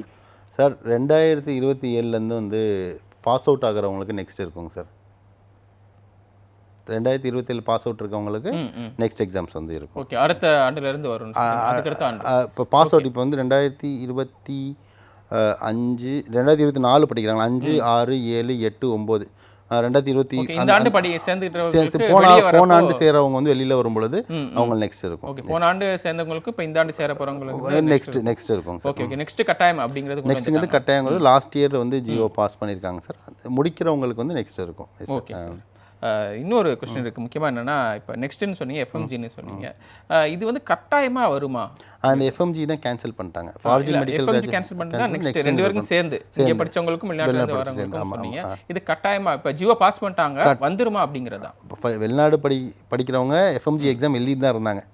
சார் 2027லேருந்து வந்து பாஸ் அவுட் ஆகிறவங்களுக்கு நெக்ஸ்ட் இருக்குங்க சார். 2027 பாஸ் அவுட் இருக்கவங்களுக்கு நெக்ஸ்ட் எக்ஸாம்ஸ் வந்து இருக்கும். ஓகே, அடுத்த ஆண்டுலேருந்து வரும். அதுக்கடுத்த ஆண்டு இப்போ பாஸ் அவுட் இப்போ வந்து 2024 படிக்கிறாங்க. 5, 6, 7, 8, 9 இந்த ஆண்டு படி சேர்ந்துட்டு போன ஆண்டு சேர்றவங்க வந்து வெளியில வரும் பொழுது அவங்க நெக்ஸ்ட் இருக்கும். ஓகே, போன ஆண்டு சேர்ந்தவங்களுக்கு இப்போ இந்த ஆண்டு சேர போறவங்களுக்கு நெக்ஸ்ட் இருக்கும் சார். ஓகே ஓகே, நெக்ஸ்ட் கட்டாயம் அப்படிங்கிறது நெக்ஸ்ட் கட்டாயம் வந்து லாஸ்ட் இயர் வந்து ஜியோ பாஸ் பண்ணியிருக்காங்க சார். முடிக்கிறவங்களுக்கு வந்து நெக்ஸ்ட் இருக்கும். Okay sir. இன்னொரு கொஸ்டின் இருக்குது, முக்கியமாக என்னென்னா இப்போ நெக்ஸ்ட்னு சொன்னீங்க, எஃப்எம்ஜின்னு சொன்னீங்க, இது வந்து கட்டாயமாக வருமா? அந்த எஃப்எம்ஜி தான் கேன்சல் பண்ணிட்டாங்க. ஃபாரின் மெடிக்கல் எஃப்எம்ஜி கேன்சல் பண்ணி தான் நெக்ஸ்ட் 2 பேருக்கும் சேர்ந்து இங்கே படித்தவங்களுக்கும் வெளிநாட்டில் வரவங்களுக்கும் சொன்னீங்க. இது கட்டாயமாக இப்போ ஜியோ பாஸ் பண்ணிட்டாங்க, வந்துருமா அப்படிங்கிறதா? வெளிநாடு படிக்கிறவங்க எஃப்எம்ஜி எக்ஸாம் எழுதி தான் இருந்தாங்க.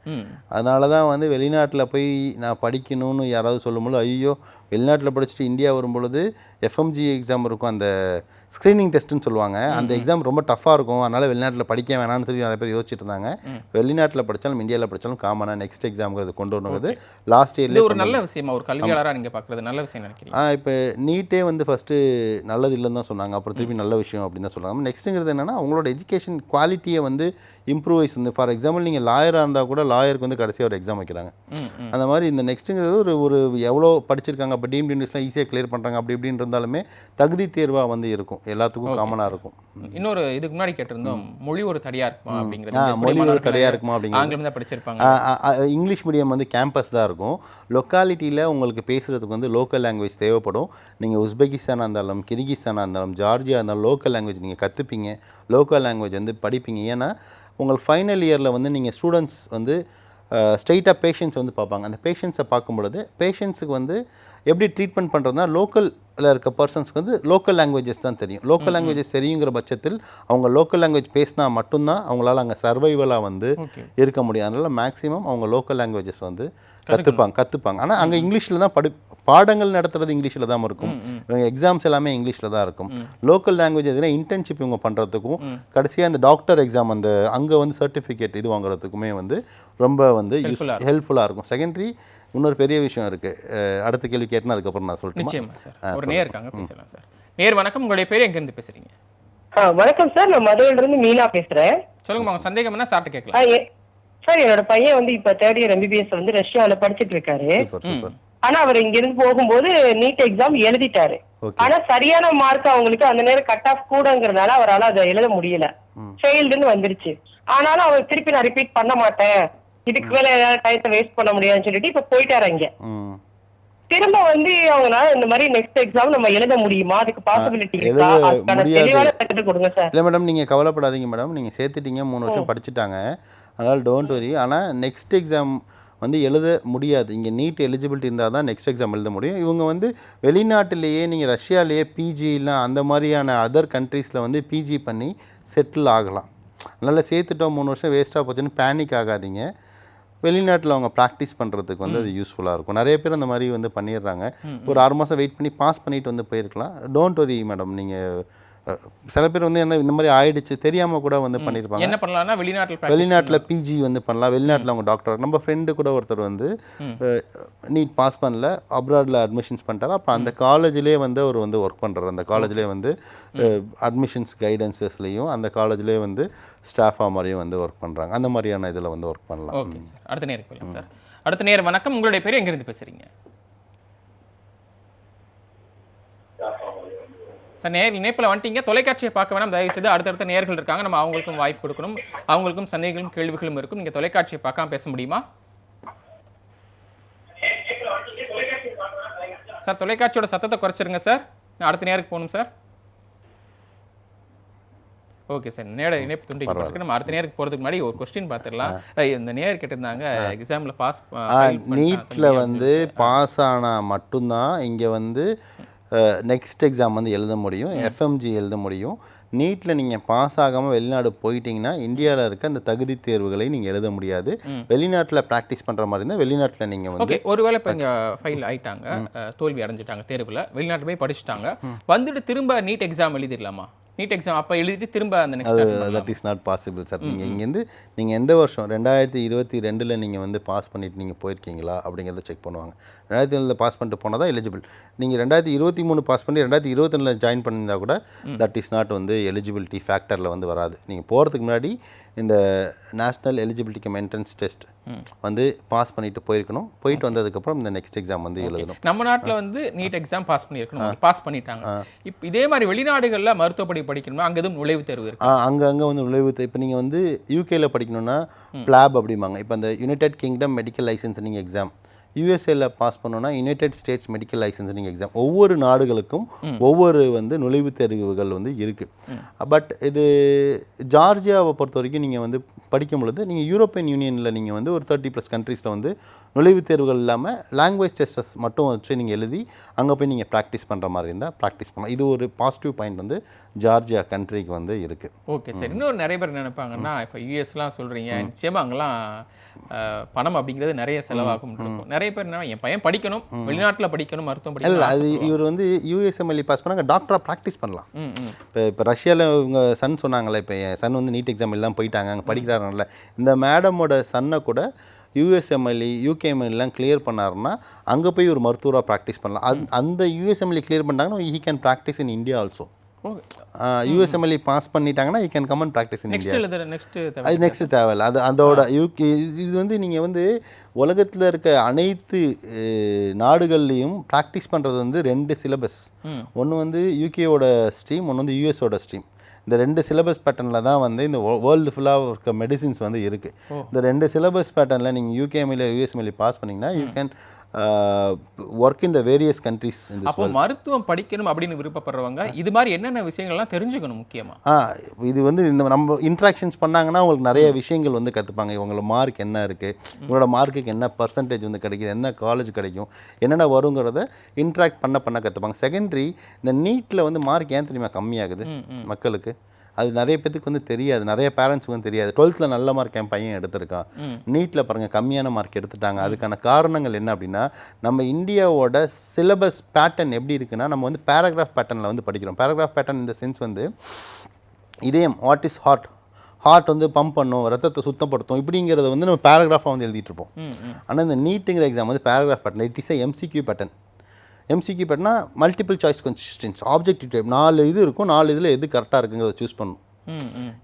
அதனால தான் வந்து வெளிநாட்டில் போய் நான் படிக்கணும்னு யாராவது சொல்லும்போது ஐயோ வெளிநாட்டில் படிச்சுட்டு இந்தியா வரும்பொழுது எஃப்எம்ஜி எக்ஸாம் இருக்கும், அந்த ஸ்க்ரீனிங் டெஸ்ட்டுன்னு சொல்லுவாங்க. அந்த எக்ஸாம் ரொம்ப டஃப்பாக இருக்கும், அதனால் வெளிநாட்டில் படிக்க வேணாம்னு சொல்லி நிறைய பேர் யோசிச்சுட்டு இருந்தாங்க. வெளிநாட்டில் படித்தாலும் இந்தியாவில் படித்தாலும் காமனாக நெக்ஸ்ட் எக்ஸாமுக்கு அது கொண்டு வரணுங்கிறது லாஸ்ட் இயர்லேயே ஒரு நல்ல விஷயமா, ஒரு கல்வியாளராக நீங்கள் பார்க்குறது நல்ல விஷயம் நினைக்கிறீங்க? இப்போ நீட்டே வந்து ஃபஸ்ட்டு நல்லது இல்லைன்னு தான் சொன்னாங்க, அப்புறம் திருப்பி நல்ல விஷயம் அப்படின்னு தான் சொல்கிறாங்க. நெக்ஸ்ட்டுங்கிறது என்னென்னா அவங்களோட எஜுகேஷன் குவாலிட்டியை வந்து இம்ப்ரூவைஸ் வந்து ஃபார் எக்ஸாம்பிள் நீங்கள் லாயராக இருந்தால் கூட லாயருக்கு வந்து கடைசியாக ஒரு எக்ஸாம் வைக்கிறாங்க. அந்த மாதிரி இந்த நெக்ஸ்ட்டுங்கிறது ஒரு எவ்வளோ படிச்சிருக்காங்க, இப்போ டீம்டு யூனிவர்சிட்டிலாம் ஈஸியாக கிளியர் பண்ணுறாங்க அப்படி இப்படின்னு இருந்தாலுமே தகுதி தேர்வாக வந்து இருக்கும், எல்லாத்துக்கும் காமனாக இருக்கும். இன்னொரு இதுக்கு முன்னாடி கேட்டிருந்தோம், மொழி ஒரு தடையாக இருக்குமா அப்படிங்கிறது. மொழி ஒரு தடையாக இருக்குமா அப்படிங்கிறது ஆங்கிலம் தான் படிச்சிருப்பாங்க. இங்கிலீஷ் மீடியம் வந்து கேம்பஸ் தான் இருக்கும். லொக்காலிட்டியில் உங்களுக்கு பேசுகிறதுக்கு வந்து லோக்கல் லாங்குவேஜ் தேவைப்படும். நீங்கள் உஸ்பெகிஸ்தானாக இருந்தாலும் கிர்கிஸ்தானாக இருந்தாலும் ஜார்ஜியா இருந்தாலும் லோக்கல் லாங்குவேஜ் நீங்கள் கற்றுப்பீங்க, லோக்கல் லாங்குவேஜ் வந்து படிப்பீங்க. ஏன்னா உங்களுக்கு ஃபைனல் இயரில் வந்து நீங்கள் ஸ்டூடெண்ட்ஸ் வந்து ஸ்ட்ரெயிட்டாக பேஷண்ட்ஸ் வந்து பார்ப்பாங்க. அந்த பேஷண்ட்ஸை பார்க்கும் பொழுது பேஷண்ட்ஸுக்கு வந்து எப்படி ட்ரீட்மெண்ட் பண்ணுறதுனா லோக்கலில் இருக்க பர்சன்ஸ்க்கு வந்து லோக்கல் லாங்குவேஜஸ் தான் தெரியும். லோக்கல் லாங்குவேஜஸ் தெரியுங்கிற பட்சத்தில் அவங்க லோக்கல் லாங்குவேஜ் பேசினா மட்டும்தான் அவங்களால அங்கே சர்வைவலாக வந்து இருக்க முடியும். அதனால் மேக்ஸிமம் அவங்க லோக்கல் லாங்குவேஜஸ் வந்து கற்றுப்பாங்க. ஆனால் அங்கே இங்கிலீஷில் தான் பாடங்கள் நடத்துறது இங்கிலீஷில் தான் இருக்கும், இவங்க எக்ஸாம்ஸ் எல்லாமே இங்கிலீஷில் தான் இருக்கும். லோக்கல் லாங்குவேஜ் எதுனா இன்டர்ன்ஷிப் இவங்க பண்ணுறதுக்கும் கடைசியாக அந்த டாக்டர் எக்ஸாம் அந்த அங்கே வந்து சர்டிஃபிகேட் இது வாங்குறதுக்குமே வந்து ரொம்ப வந்து ஹெல்ப்ஃபுல்லாக இருக்கும். செகண்டரி இன்னொரு பெரிய விஷயம் இருக்குது, அடுத்த கேள்வி கேட்டேன்னா அதுக்கப்புறம் நான் சொல்லிட்டேன். நிச்சயமா சார், ஒரு நேர் இருக்காங்க, பேசலாம் சார். நேர் வணக்கம், உங்களுடைய பேர் எங்கேருந்து பேசுகிறீங்க? வணக்கம் சார், நான் மதுரையிலிருந்து மீனா பேசுகிறேன். சொல்லுங்க, உங்க சந்தேகம் என்ன சார்ட்ட கேட்கலாம். சார் என்னோட பையன் வந்து இப்ப 3rd இயர் MBBS வந்து ரஷ்யாவில் படிச்சுட்டு இருக்காரு. ஆனா அவர் இங்க இருந்து போகும்போது நீட் எக்ஸாம் எழுதிட்டாரு. ஆனா சரியான மார்க் அவங்களுக்கு அந்த நேரம் கட் ஆஃப் கூடங்கிறதுனால அவரால் அதை எழுத முடியல, ஃபெயில்டுன்னு வந்துருச்சு. ஆனாலும் அவர் திருப்பி நான் ரிப்பீட் பண்ண மாட்டேன், இதுக்கு மேல ஏதாவது டயத்தை வேஸ்ட் பண்ண முடியாதுன்னு சொல்லிட்டு இப்ப போயிட்டாரு அங்க. திரும்ப வந்து அவங்களால இந்த மாதிரி நெக்ஸ்ட் எக்ஸாம் நம்ம எழுத முடியுமா, அதுக்கு பாசிபிலிட்டி இருக்கா, அதுக்கான தெளிவான தகவல் கொடுங்க சார். இல்லை மேடம், நீங்கள் கவலைப்படாதீங்க மேடம், நீங்கள் சேர்த்துட்டீங்க, 3 வருஷம் படிச்சுட்டாங்க, அதனால் டோன்ட் வரி. ஆனால் நெக்ஸ்ட் எக்ஸாம் வந்து எழுத முடியாது, இங்கே நீட் எலிஜிபிலிட்டி இருந்தால் தான் நெக்ஸ்ட் எக்ஸாம் எழுத முடியும். இவங்க வந்து வெளிநாட்டிலேயே நீங்கள் ரஷ்யாலேயே பிஜிலாம் அந்த மாதிரியான அதர் கண்ட்ரீஸில் வந்து பிஜி பண்ணி செட்டில் ஆகலாம். அதனால் சேர்த்துட்டோம் 3 வருஷம் வேஸ்ட்டாக போச்சுன்னு பேனிக் ஆகாதீங்க. வெளிநாட்டில் அவங்க ப்ராக்டிஸ் பண்ணுறதுக்கு வந்து அது யூஸ்ஃபுல்லாக இருக்கும். நிறைய பேர் அந்த மாதிரி வந்து பண்ணிடுறாங்க. ஒரு 6 மாதம் வெயிட் பண்ணி பாஸ் பண்ணிட்டு வந்து போயிருக்கலாம். Don't worry madam. நீங்கள் சில பேர் வந்து என்ன இந்த மாதிரி ஆயிடுச்சு தெரியாமல் கூட வந்து பண்ணியிருப்பாங்க. என்ன பண்ணலாம்னா வெளிநாட்டில் பிஜி வந்து பண்ணலாம், வெளிநாட்டில் அவங்க டாக்டர். நம்ம ஃப்ரெண்டு கூட ஒருத்தர் வந்து நீட் பாஸ் பண்ணல, அப்ராடில் அட்மிஷன்ஸ் பண்ணிட்டார். அப்போ அந்த காலேஜ்லேயே வந்து அவர் வந்து ஒர்க் பண்ணுறாரு. அந்த காலேஜ்லேயே வந்து அட்மிஷன்ஸ் கைடன்சஸ்லேயும் அந்த காலேஜ்லேயே வந்து ஸ்டாஃபாக மாதிரியும் வந்து ஒர்க் பண்ணுறாங்க. அந்த மாதிரியான இதில் வந்து ஒர்க் பண்ணலாம். ஓகே சார், அடுத்த நேரம் போகலாம் சார். அடுத்த நேரம் வணக்கம், உங்களுடைய பேர் எங்கேருந்து பேசுகிறீங்க? சார் இணைப்பில் வந்துட்டீங்க, தொலைக்காட்சியை பார்க்க வேணாம், தயவு செய்து அடுத்தடுத்த நேயர்கள் இருக்காங்க, நம்ம அவங்களுக்கும் வாய்ப்பு கொடுக்கணும், அவங்களுக்கும் சந்தேகங்களும் கேள்விகளும் இருக்கும். நீங்க தொலைக்காட்சியை பார்க்காம பேச முடியுமா சார்? தொலைக்காட்சியோட சத்தத்தை குறைச்சிருங்க சார், அடுத்த நேருக்கு போகணும் சார். ஓகே சார், இணைப்பு துண்டிக்கப்பட்டிருக்கு. நம்ம அடுத்த நேருக்கு போகிறதுக்கு முன்னாடி ஒரு கொஸ்டின் பார்த்துடலாம். இந்த நேர் கேட்டிருந்தாங்க, எக்ஸாமில் பாஸ் நீட்டில் வந்து பாஸ் ஆனால் மட்டும்தான் இங்கே வந்து நெக்ஸ்ட் எக்ஸாம் வந்து எழுத முடியும், எஃப்எம்ஜி எழுத முடியும். நீட்டில் நீங்கள் பாஸ் ஆகாமல் வெளிநாடு போயிட்டீங்கன்னா இந்தியாவில் இருக்க அந்த தகுதி தேர்வுகளை நீங்கள் எழுத முடியாது. வெளிநாட்டில் ப்ராக்டிஸ் பண்ணுற மாதிரி இருந்தால் வெளிநாட்டில் நீங்கள் வந்து ஒருவேளை இப்போ இங்கே ஃபெயில் ஆயிட்டாங்க, தோல்வி அடைஞ்சிட்டாங்க தேர்வில், வெளிநாட்டு போய் படிச்சுட்டாங்க, வந்துட்டு திரும்ப நீட் எக்ஸாம் எழுதிடலாமா? நீட் எக்ஸாம் அப்போ எழுதிட்டு திரும்ப அந்த that is not possible sir. நீங்கள் இங்கேருந்து நீங்கள் எந்த வருஷம் 2022 நீங்கள் வந்து பாஸ் பண்ணிட்டு நீங்கள் போயிருக்கீங்களா அப்படிங்கிறத செக் பண்ணுவாங்க. 2007 பாஸ் பண்ணிட்டு போனால் தான் எலிஜிபிள். நீங்கள் 2023 பாஸ் பண்ணி 2022 ஜாயின் பண்ணியிருந்தால் கூட தட் இஸ் நாட் வந்து எலிஜிபிலிட்டி ஃபேக்டரில் வந்து வராது. நீங்கள் போகிறதுக்கு முன்னாடி இந்த national eligibility come entrance test வந்து பாஸ் பண்ணிட்டு போயிருக்கணும். போயிட்டு வந்ததுக்கப்புறம் இந்த நெக்ஸ்ட் எக்ஸாம் வந்து எழுதணும். நம்ம நாட்டில் வந்து நீட் எக்ஸாம் பாஸ் பண்ணியிருக்கணும், பாஸ் பண்ணிட்டாங்க. இப்போ இதே மாதிரி வெளிநாடுகளில் மருத்துவப்படி படிக்கணும்னா அங்கே எதுவும் நுழைவுத் தேர்வு இருக்கு? அங்கே வந்து நுழைவுத் இப்போ நீங்கள் வந்து யூகேல படிக்கணும்னா பிளாப் அப்படிம்பாங்க. இப்போ அந்த United Kingdom medical licensing exam, யூஎஸ்ஏல பாஸ் பண்ணோன்னா United States medical licensing exam. ஒவ்வொரு நாடுகளுக்கும் ஒவ்வொரு வந்து நுழைவுத் தேர்வுகள் வந்து இருக்குது. பட் இது ஜார்ஜியாவை பொறுத்த வரைக்கும் நீங்கள் வந்து படிக்கும் பொழுது நீங்கள் யூரோப்பியன் யூனியனில் நீங்கள் வந்து ஒரு 30+ கண்ட்ரீஸில் வந்து நுழைவுத் தேர்வுகள் இல்லாமல் லாங்குவேஜ் டெஸ்டஸ் மட்டும் வச்சு நீங்கள் எழுதி அங்கே போய் நீங்கள் ப்ராக்டிஸ் பண்ணுற மாதிரி இருந்தால் ப்ராக்டிஸ் பண்ணலாம். இது ஒரு பாசிட்டிவ் பாயிண்ட் வந்து ஜார்ஜியா கண்ட்ரிக்கு வந்து இருக்குது. Okay sir. இன்னொரு நிறைய பேர் நினைப்பாங்கன்னா, இப்போ யூஎஸ்லாம் சொல்கிறீங்க, நிச்சயமாக அங்கெல்லாம் பணம் அப்படிங்கிறது நிறைய செலவாகும் இருக்கும். நிறைய பேர் என்ன, என் பையன் படிக்கணும், வெளிநாட்டில் படிக்கணும், மருத்துவம் படிக்கணும். இல்லை, அது இவர் வந்து யூஎஸ்எம்எல்இ பாஸ் பண்ணாங்க, டாக்டராக ப்ராக்டிஸ் பண்ணலாம். இப்போ ரஷ்யாவில் இவங்க சன் சொன்னாங்களே, இப்போ என் சன் வந்து நீட் எக்ஸாம் எல்லாம் போயிட்டாங்க, அங்கே படிக்கிறாருல, இந்த மேடமோட சன்னை கூட யூஎஸ்எம்எல்இ யூகேஎம்எல்லாம் கிளியர் பண்ணாருன்னா அங்கே போய் ஒரு மருத்துவராக ப்ராக்டிஸ் பண்ணலாம். அந்த யூஎஸ்எம்எல்இ கிளியர் பண்ணிட்டாங்கன்னா he can practise in India also. USMLE pass பண்ணிட்டாங்கன்னா you can come and practise in India. அது நெக்ஸ்ட் தேவையில்லை. அது அதோட இது வந்து நீங்கள் வந்து உலகத்தில் இருக்க அனைத்து நாடுகள்லேயும் ப்ராக்டிஸ் பண்ணுறது வந்து 2 சிலபஸ். ஒன்று வந்து யூகேவோட ஸ்ட்ரீம், ஒன்று வந்து யூஎஸோட ஸ்ட்ரீம். இந்த 2 சிலபஸ் பேட்டர்னில் தான் வந்து இந்த வேர்ல்டு ஃபுல்லாக இருக்க மெடிசின்ஸ் வந்து இருக்குது. இந்த 2 சிலபஸ் பேட்டர்னில் நீங்கள் யூகேஎம்எல்இ யூஎஸ்எம்எல்இ பாஸ் பண்ணிங்கன்னா you can work in the various countries. அப்போ மருத்துவம் படிக்கணும் அப்படின்னு விருப்பப்படுறவங்க இது மாதிரி என்னென்ன விஷயங்கள்லாம் தெரிஞ்சுக்கணும் முக்கியமாக? இது வந்து இந்த நம்ம இன்ட்ராக்ஷன்ஸ் பண்ணாங்கன்னா உங்களுக்கு நிறைய விஷயங்கள் வந்து கற்றுப்பாங்க. இவங்களோட மார்க் என்ன இருக்குது, உங்களோட மார்க்குக்கு என்ன பர்சன்டேஜ் வந்து கிடைக்குது, என்ன காலேஜ் கிடைக்கும், என்னென்ன வருங்கிறத இன்ட்ராக்ட் பண்ண கற்றுப்பாங்க. செகண்டரி, இந்த நீட்டில் வந்து மார்க் ஏன் தெரியுமா கம்மியாகுது மக்களுக்கு? அது நிறைய பேத்துக்கு வந்து தெரியாது, நிறைய பேரண்ட்ஸுக்கு வந்து தெரியாது. 12th நல்ல மார்க் என் பையன் எடுத்திருக்கான், நீட்டில் பாருங்கள் கம்மியான மார்க் எடுத்துட்டாங்க. அதுக்கான காரணங்கள் என்ன அப்படின்னா, நம்ம இந்தியாவோட சிலபஸ் பேட்டர்ன் எப்படி இருக்குன்னா, நம்ம வந்து பேராகிராஃப் பேட்டர்னில் வந்து படிக்கிறோம். பேராகிராஃப் பேட்டர்ன் இந்த சென்ஸ் வந்து இதயம், வாட் இஸ் ஹார்ட் வந்து பம்ப் பண்ணும், ரத்தத்தை சுத்தப்படுத்தும், இப்படிங்கிறத வந்து நம்ம பேராகிராஃபாக வந்து எழுதிட்டு இருப்போம். ஆனால் இந்த நீட்டுங்கிற எக்ஸாம் வந்து paragraph pattern, it is a MCQ pattern. MCQ பேட்டர்னா multiple choice questions, objective type, 4 இது இருக்கும், 4 இதில் எது கரெக்டாக இருக்குங்கிறத சூஸ் பண்ணணும்.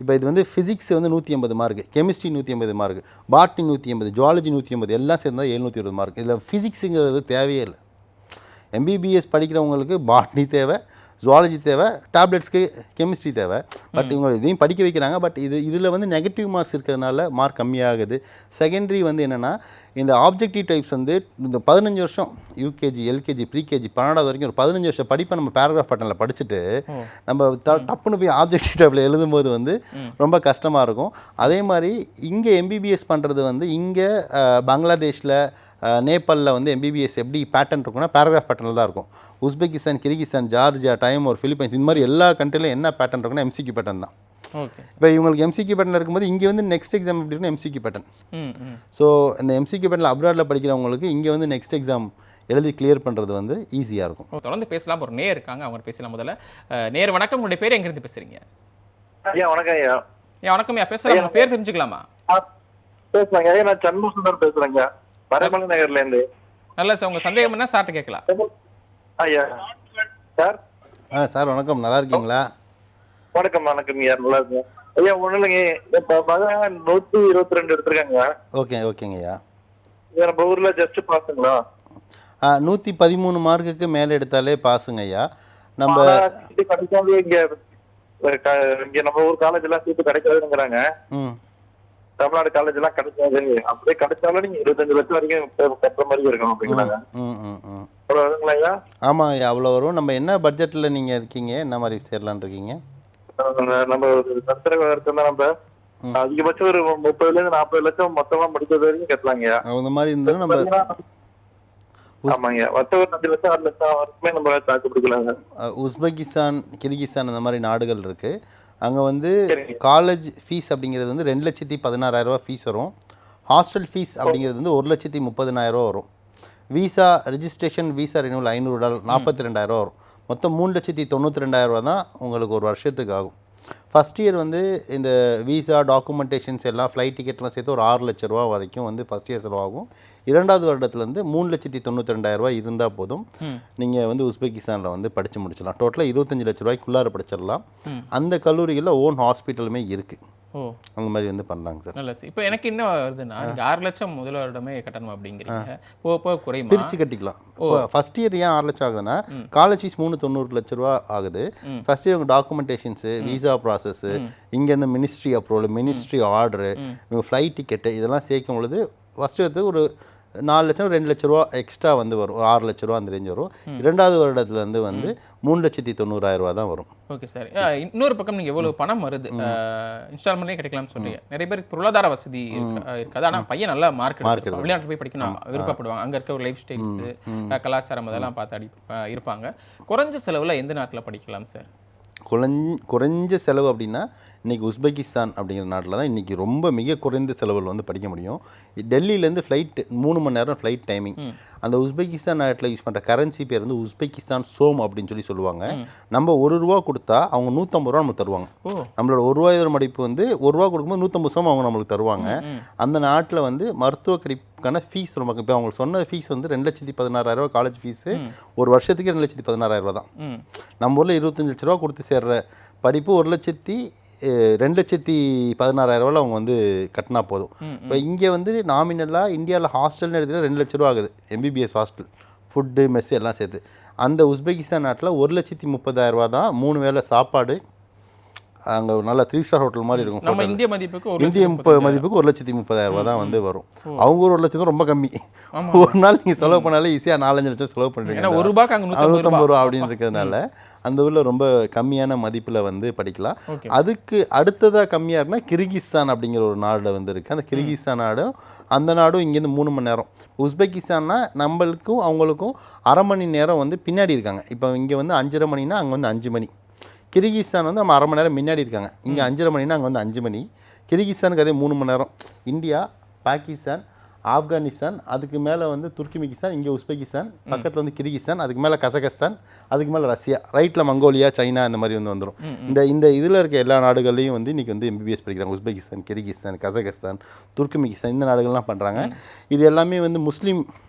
இப்போ இது வந்து ஃபிசிக்ஸ் வந்து 180 mark, chemistry 180 mark, botany 180, zoology 180, எல்லாம் சேர்ந்தால் 720 மார்க். இதில் ஃபிசிக்ஸுங்கிறது தேவையே இல்லை. எம்பிபிஎஸ் படிக்கிறவங்களுக்கு பாட்னி தேவை, ஜுவாலஜி தேவை, டேப்லெட்ஸ்க்கு கெமிஸ்ட்ரி தேவை. பட் இவங்க இதையும் படிக்க வைக்கிறாங்க. பட் இதில் வந்து நெகட்டிவ் மார்க்ஸ் இருக்கிறதுனால மார்க் கம்மியாகுது. செகண்டரி வந்து என்னென்னா, இந்த ஆப்ஜெக்டிவ் டைப்ஸ் வந்து இந்த 15 வருஷம் யூகேஜி, எல்கேஜி, ப்ரீகேஜி, 12வது வரைக்கும் ஒரு 15 வருஷம் படிப்பை நம்ம பேராகிராஃப் பேட்டர்னில் படிச்சுட்டு நம்ம டப்புன்னு போய் ஆப்ஜெக்டிவ் டைப்பில் எழுதும்போது வந்து ரொம்ப கஷ்டமாக இருக்கும். அதே மாதிரி இங்கே எம்பிபிஎஸ் பண்ணுறது வந்து இங்கே பங்களாதேஷில், நேபாளில் வந்து எம்பிபிஎஸ் எப்படி பேட்டர்ன் இருக்குன்னா பேராகிராஃப் பேட்டர்னில் தான் இருக்கும். உஸ்பெகிஸ்தான், கிர்கிஸ்தான், ஜார்ஜியா, டைமோர், ஃபிலிப்பைன்ஸ், இந்த மாதிரி எல்லா கண்ட்ரிலையும் என்ன பேட்டர்ன் இருக்குன்னா எம்சிக்யூ பேட்டர்ன் தான். இப்போ இவங்களுக்கு எம்சிக்யூ பேட்டர்ன் இருக்கும்போது இங்கே வந்து நெக்ஸ்ட் எக்ஸாம் எப்படி இருக்குன்னா எம்சிக்யூ பேட்டர்ன். ஸோ இந்த எம்சிக்யூ பேட்டர்னில் அப்ராடில் படிக்கிறவங்களுக்கு இங்கே வந்து நெக்ஸ்ட் எக்ஸாம் எழுதி கிளியர் பண்ணுறது வந்து ஈஸியாக இருக்கும். தொடர்ந்து பேசலாம். ஒரு நேர் இருக்காங்க, அவங்க பேசலாம். முதல்ல நேர் வணக்கம், உங்களுடைய பேர் எங்கேருந்து பேசுகிறீங்க? ஐயா வணக்கம். ஐயா வணக்கம் ஐயா, பேசலாம். உங்கள் பேர் தெரிஞ்சுக்கலாமா? பேசுறாங்க ஐயா, நான் சண்முகசுந்தர் பேசுறேங்க, வரமலை நகர்ல இருந்து. நல்ல சார், உங்க சந்தேகம் என்ன சார்ட்ட கேட்கலாம். ஐயா சார். சார் வணக்கம், நல்லா இருக்கீங்களா? வணக்கம் ஐயா, நல்லா இருக்கு ஐயா. ஒண்ணு இல்லைங்க, இப்ப 122 எடுத்திருக்காங்க. ஓகேங்க ஐயா. நம்ம ஊர்ல ஜஸ்ட் பாஸுங்களா? 113 மார்க்குக்கு மேலே எடுத்தாலே பாஸுங்க ஐயா. நம்ம சீட்டு கிடைக்காது இங்க நம்ம ஊர் காலேஜ் எல்லாம் சீட்டு கிடைக்காதுங்கிறாங்க. தமிழ்நாடு காலேஜ் எல்லாம் கிடைக்காது, அப்படியே கிடைச்சாலும் நீங்க 25 லட்சம் வரைக்கும் கட்டுற மாதிரி இருக்கும் அப்படிங்கிறாங்க. ஆமா அவ்வளோ வரும். நம்ம என்ன பட்ஜெட்ல நீங்க இருக்கீங்க, என்ன மாதிரி சேரலான் இருக்கீங்க? நம்ம நம்ம அதிகபட்சம் ஒரு 30 ல இருந்து 40 லட்சம் மொத்தமா முடிக்கிறது வரைக்கும் கட்டலாங்க. அந்த மாதிரி இருந்தாலும் நம்ம ஆமாங்க, மொத்தம் 5 லட்சம் 6 லட்சம் வரைக்குமே நம்ம தாக்கு பிடிக்கலாங்க. உஸ்பெகிஸ்தான், கிர்கிஸ்தான் அந்த மாதிரி நாடுகள் இருக்கு. அங்கே வந்து காலேஜ் ஃபீஸ் அப்படிங்கிறது வந்து 2,16,000 ரூபா ஃபீஸ் வரும். ஹாஸ்டல் ஃபீஸ் அப்படிங்கிறது வந்து 1,30,000 ரூபா வரும். விசா ரெஜிஸ்ட்ரேஷன், விசா ரினிவல் $500 42,000 வரும். மொத்தம் 3,92,000 ரூபா தான் உங்களுக்கு ஒரு வருஷத்துக்கு ஆகும். ஃபஸ்ட் இயர் வந்து இந்த விசா டாக்குமெண்டேஷன்ஸ் எல்லாம் ஃப்ளைட் டிக்கெட்லாம் சேர்த்து ஒரு 6 லட்ச ரூபா வரைக்கும் வந்து ஃபஸ்ட் இயர் செலவாகும். 2வது வருடத்துலேருந்து 3,92,000 ரூபா இருந்தால் போதும், நீங்கள் வந்து உஸ்பெகிஸ்தானில் வந்து படித்து முடிச்சிடலாம். டோட்டலாக 25 லட்ச ரூபாய்க்குள்ளார படிச்சிடலாம். அந்த கல்லூரிகளில் ஓன் ஹாஸ்பிட்டலுமே இருக்குது. அந்த மாதிரி வந்து பண்ணலாங்க சார். நல்ல சார். இப்போ எனக்கு என்ன வருதுன்னா, நீங்கள் 6 லட்சம் முதல் வருடமே கட்டணும் அப்படிங்கிறீங்க, போக போக குறையுமா? பிரித்து கட்டிக்கலாம். ஃபஸ்ட் இயர் ஏன் 6 லட்சம் ஆகுதுன்னா, காலேஜ் ஃபீஸ் 390 லட்ச ரூபா ஆகுது. ஃபஸ்ட் இயர் உங்கள் டாக்குமெண்டேஷன்ஸு, விசா ப்ராசஸ்ஸு, இங்கேருந்து மினிஸ்ட்ரி அப்ரூவல், மினிஸ்ட்ரி ஆர்டரு, உங்கள் ஃப்ளைட் டிக்கெட்டு இதெல்லாம் சேர்க்கும் பொழுது ஃபஸ்ட் இயர்த்துக்கு ஒரு 4 லட்சம் 2 லட்ச ரூபா எக்ஸ்ட்ரா வந்து வரும். 6 லட்ச ரூபா அந்த ரேஞ்ச் வரும். 2வது வருடத்துலேருந்து வந்து 3,90,000 ரூபா தான் வரும். Okay sir. இன்னொரு பக்கம் நீங்கள் எவ்வளோ பணம் வருது, இன்ஸ்டால்மெண்ட்லேயே கிடைக்கலாம்னு சொல்றீங்க. நிறைய பேருக்கு பொருளாதார வசதி இருக்காது, ஆனால் பையன் நல்லா மார்க் வெளிநாட்டில் போய் படிக்கணும் விருப்பப்படுவாங்க. அங்கே இருக்க ஒரு லைஃப் ஸ்டைல்ஸு, கலாச்சாரம் அதெல்லாம் பார்த்து இருப்பாங்க. குறைஞ்ச செலவில் எந்த நாட்டில் படிக்கலாம் சார்? குறைஞ்ச செலவு அப்படின்னா இன்றைக்கி உஸ்பெகிஸ்தான் அப்படிங்கிற நாட்டில் தான் இன்றைக்கி ரொம்ப மிக குறைந்த செலவில் வந்து படிக்க முடியும். டெல்லியிலேருந்து ஃப்ளைட் 3 மணி நேரம் ஃப்ளைட் டைமிங். அந்த உஸ்பெகிஸ்தான் நாட்டில் யூஸ் பண்ணுற கரன்சி பேர் வந்து உஸ்பெகிஸ்தான் சோம் அப்படின்னு சொல்லுவாங்க. நம்ம ₹1 கொடுத்தா அவங்க 150 ரூபா நமக்கு தருவாங்க. நம்மளோட ₹1 மதிப்பு வந்து ₹1 கொடுக்கும்போது 150 சோம் அவங்க நம்மளுக்கு தருவாங்க. அந்த நாட்டில் வந்து மருத்துவ படிப்புக்கான ஃபீஸ் ரொம்ப, இப்போ அவங்க சொன்ன ஃபீஸ் வந்து 2,16,000 ரூபா காலேஜ் ஃபீஸு. ஒரு வருஷத்துக்கு 2,16,000 ரூபா தான். நம்ம ஊரில் 25 லட்ச ரூபா கொடுத்து சேர்ற படிப்பு 2,16,000 ரூபாவில் அவங்க வந்து கட்டினா போதும். இப்போ இங்கே வந்து நாமினலாக இந்தியாவில் ஹாஸ்டல்னு எடுத்துகிட்டா 2 லட்ச ரூபா ஆகுது. MBBS ஹாஸ்டல், ஃபுட்டு, மெஸ்ஸு எல்லாம் சேர்த்து. அந்த உஸ்பெகிஸ்தான் நாட்டில் 1,30,000 ரூபா தான் 3 வேளை சாப்பாடு. அங்கே ஒரு நல்ல 3 ஸ்டார் ஹோட்டல் மாதிரி இருக்கும். நம்ம இந்திய மதிப்புக்கு 1,30,000 ரூபா தான் வந்து வரும். அவங்க ஒரு 1 லட்சம் ரொம்ப கம்மி. ஒரு நாள் நீங்கள் செலவு பண்ணாலே ஈஸியாக 4-5 லட்சம் செலவு பண்ணுறீங்க. ₹150 ரூபா அப்படின்னு இருக்கிறதுனால அந்த ஊரில் ரொம்ப கம்மியான மதிப்பில் வந்து படிக்கலாம். அதுக்கு அடுத்ததாக கம்மியாக இருக்குன்னா கிர்கிஸ்தான் அப்படிங்கிற ஒரு நாடு வந்து இருக்குது. அந்த கிர்கிஸ்தான் நாடும் அந்த நாடும் இங்கேருந்து 3 மணி நேரம். உஸ்பெகிஸ்தான்னா நம்மளுக்கும் அவங்களுக்கும் 1/2 மணி நேரம் வந்து பின்னாடி இருக்காங்க. இப்போ இங்கே வந்து 5:30 மணினா அங்கே வந்து 5 மணி. கிர்கிஸ்தான் வந்து நம்ம 1/2 மணி நேரம் முன்னாடி இருக்காங்க. இங்கே 5:30 மணினா அங்கே வந்து 5 மணி. கிர்கிஸ்தானுக்கு அதே 3 மணி நேரம். இந்தியா, பாகிஸ்தான், ஆப்கானிஸ்தான், அதுக்கு மேலே வந்து துர்க்மெனிஸ்தான், இங்கே உஸ்பெகிஸ்தான், பக்கத்தில் வந்து கிர்கிஸ்தான், அதுக்கு மேலே கசகஸ்தான், அதுக்கு மேலே ரஷ்யா, ரைட்டில் மங்கோலியா, சைனா இந்த மாதிரி வந்து வந்துடும். இந்த இதில் இருக்க எல்லா நாடுகள்லையும் வந்து இன்றைக்கி வந்து MBBS படிக்கிறாங்க. உஸ்பெகிஸ்தான், கிர்கிஸ்தான், கசகஸ்தான், துர்க்மெனிஸ்தான் இந்த நாடுகள்லாம் பண்ணுறாங்க. இது எல்லாமே வந்து முஸ்லீம்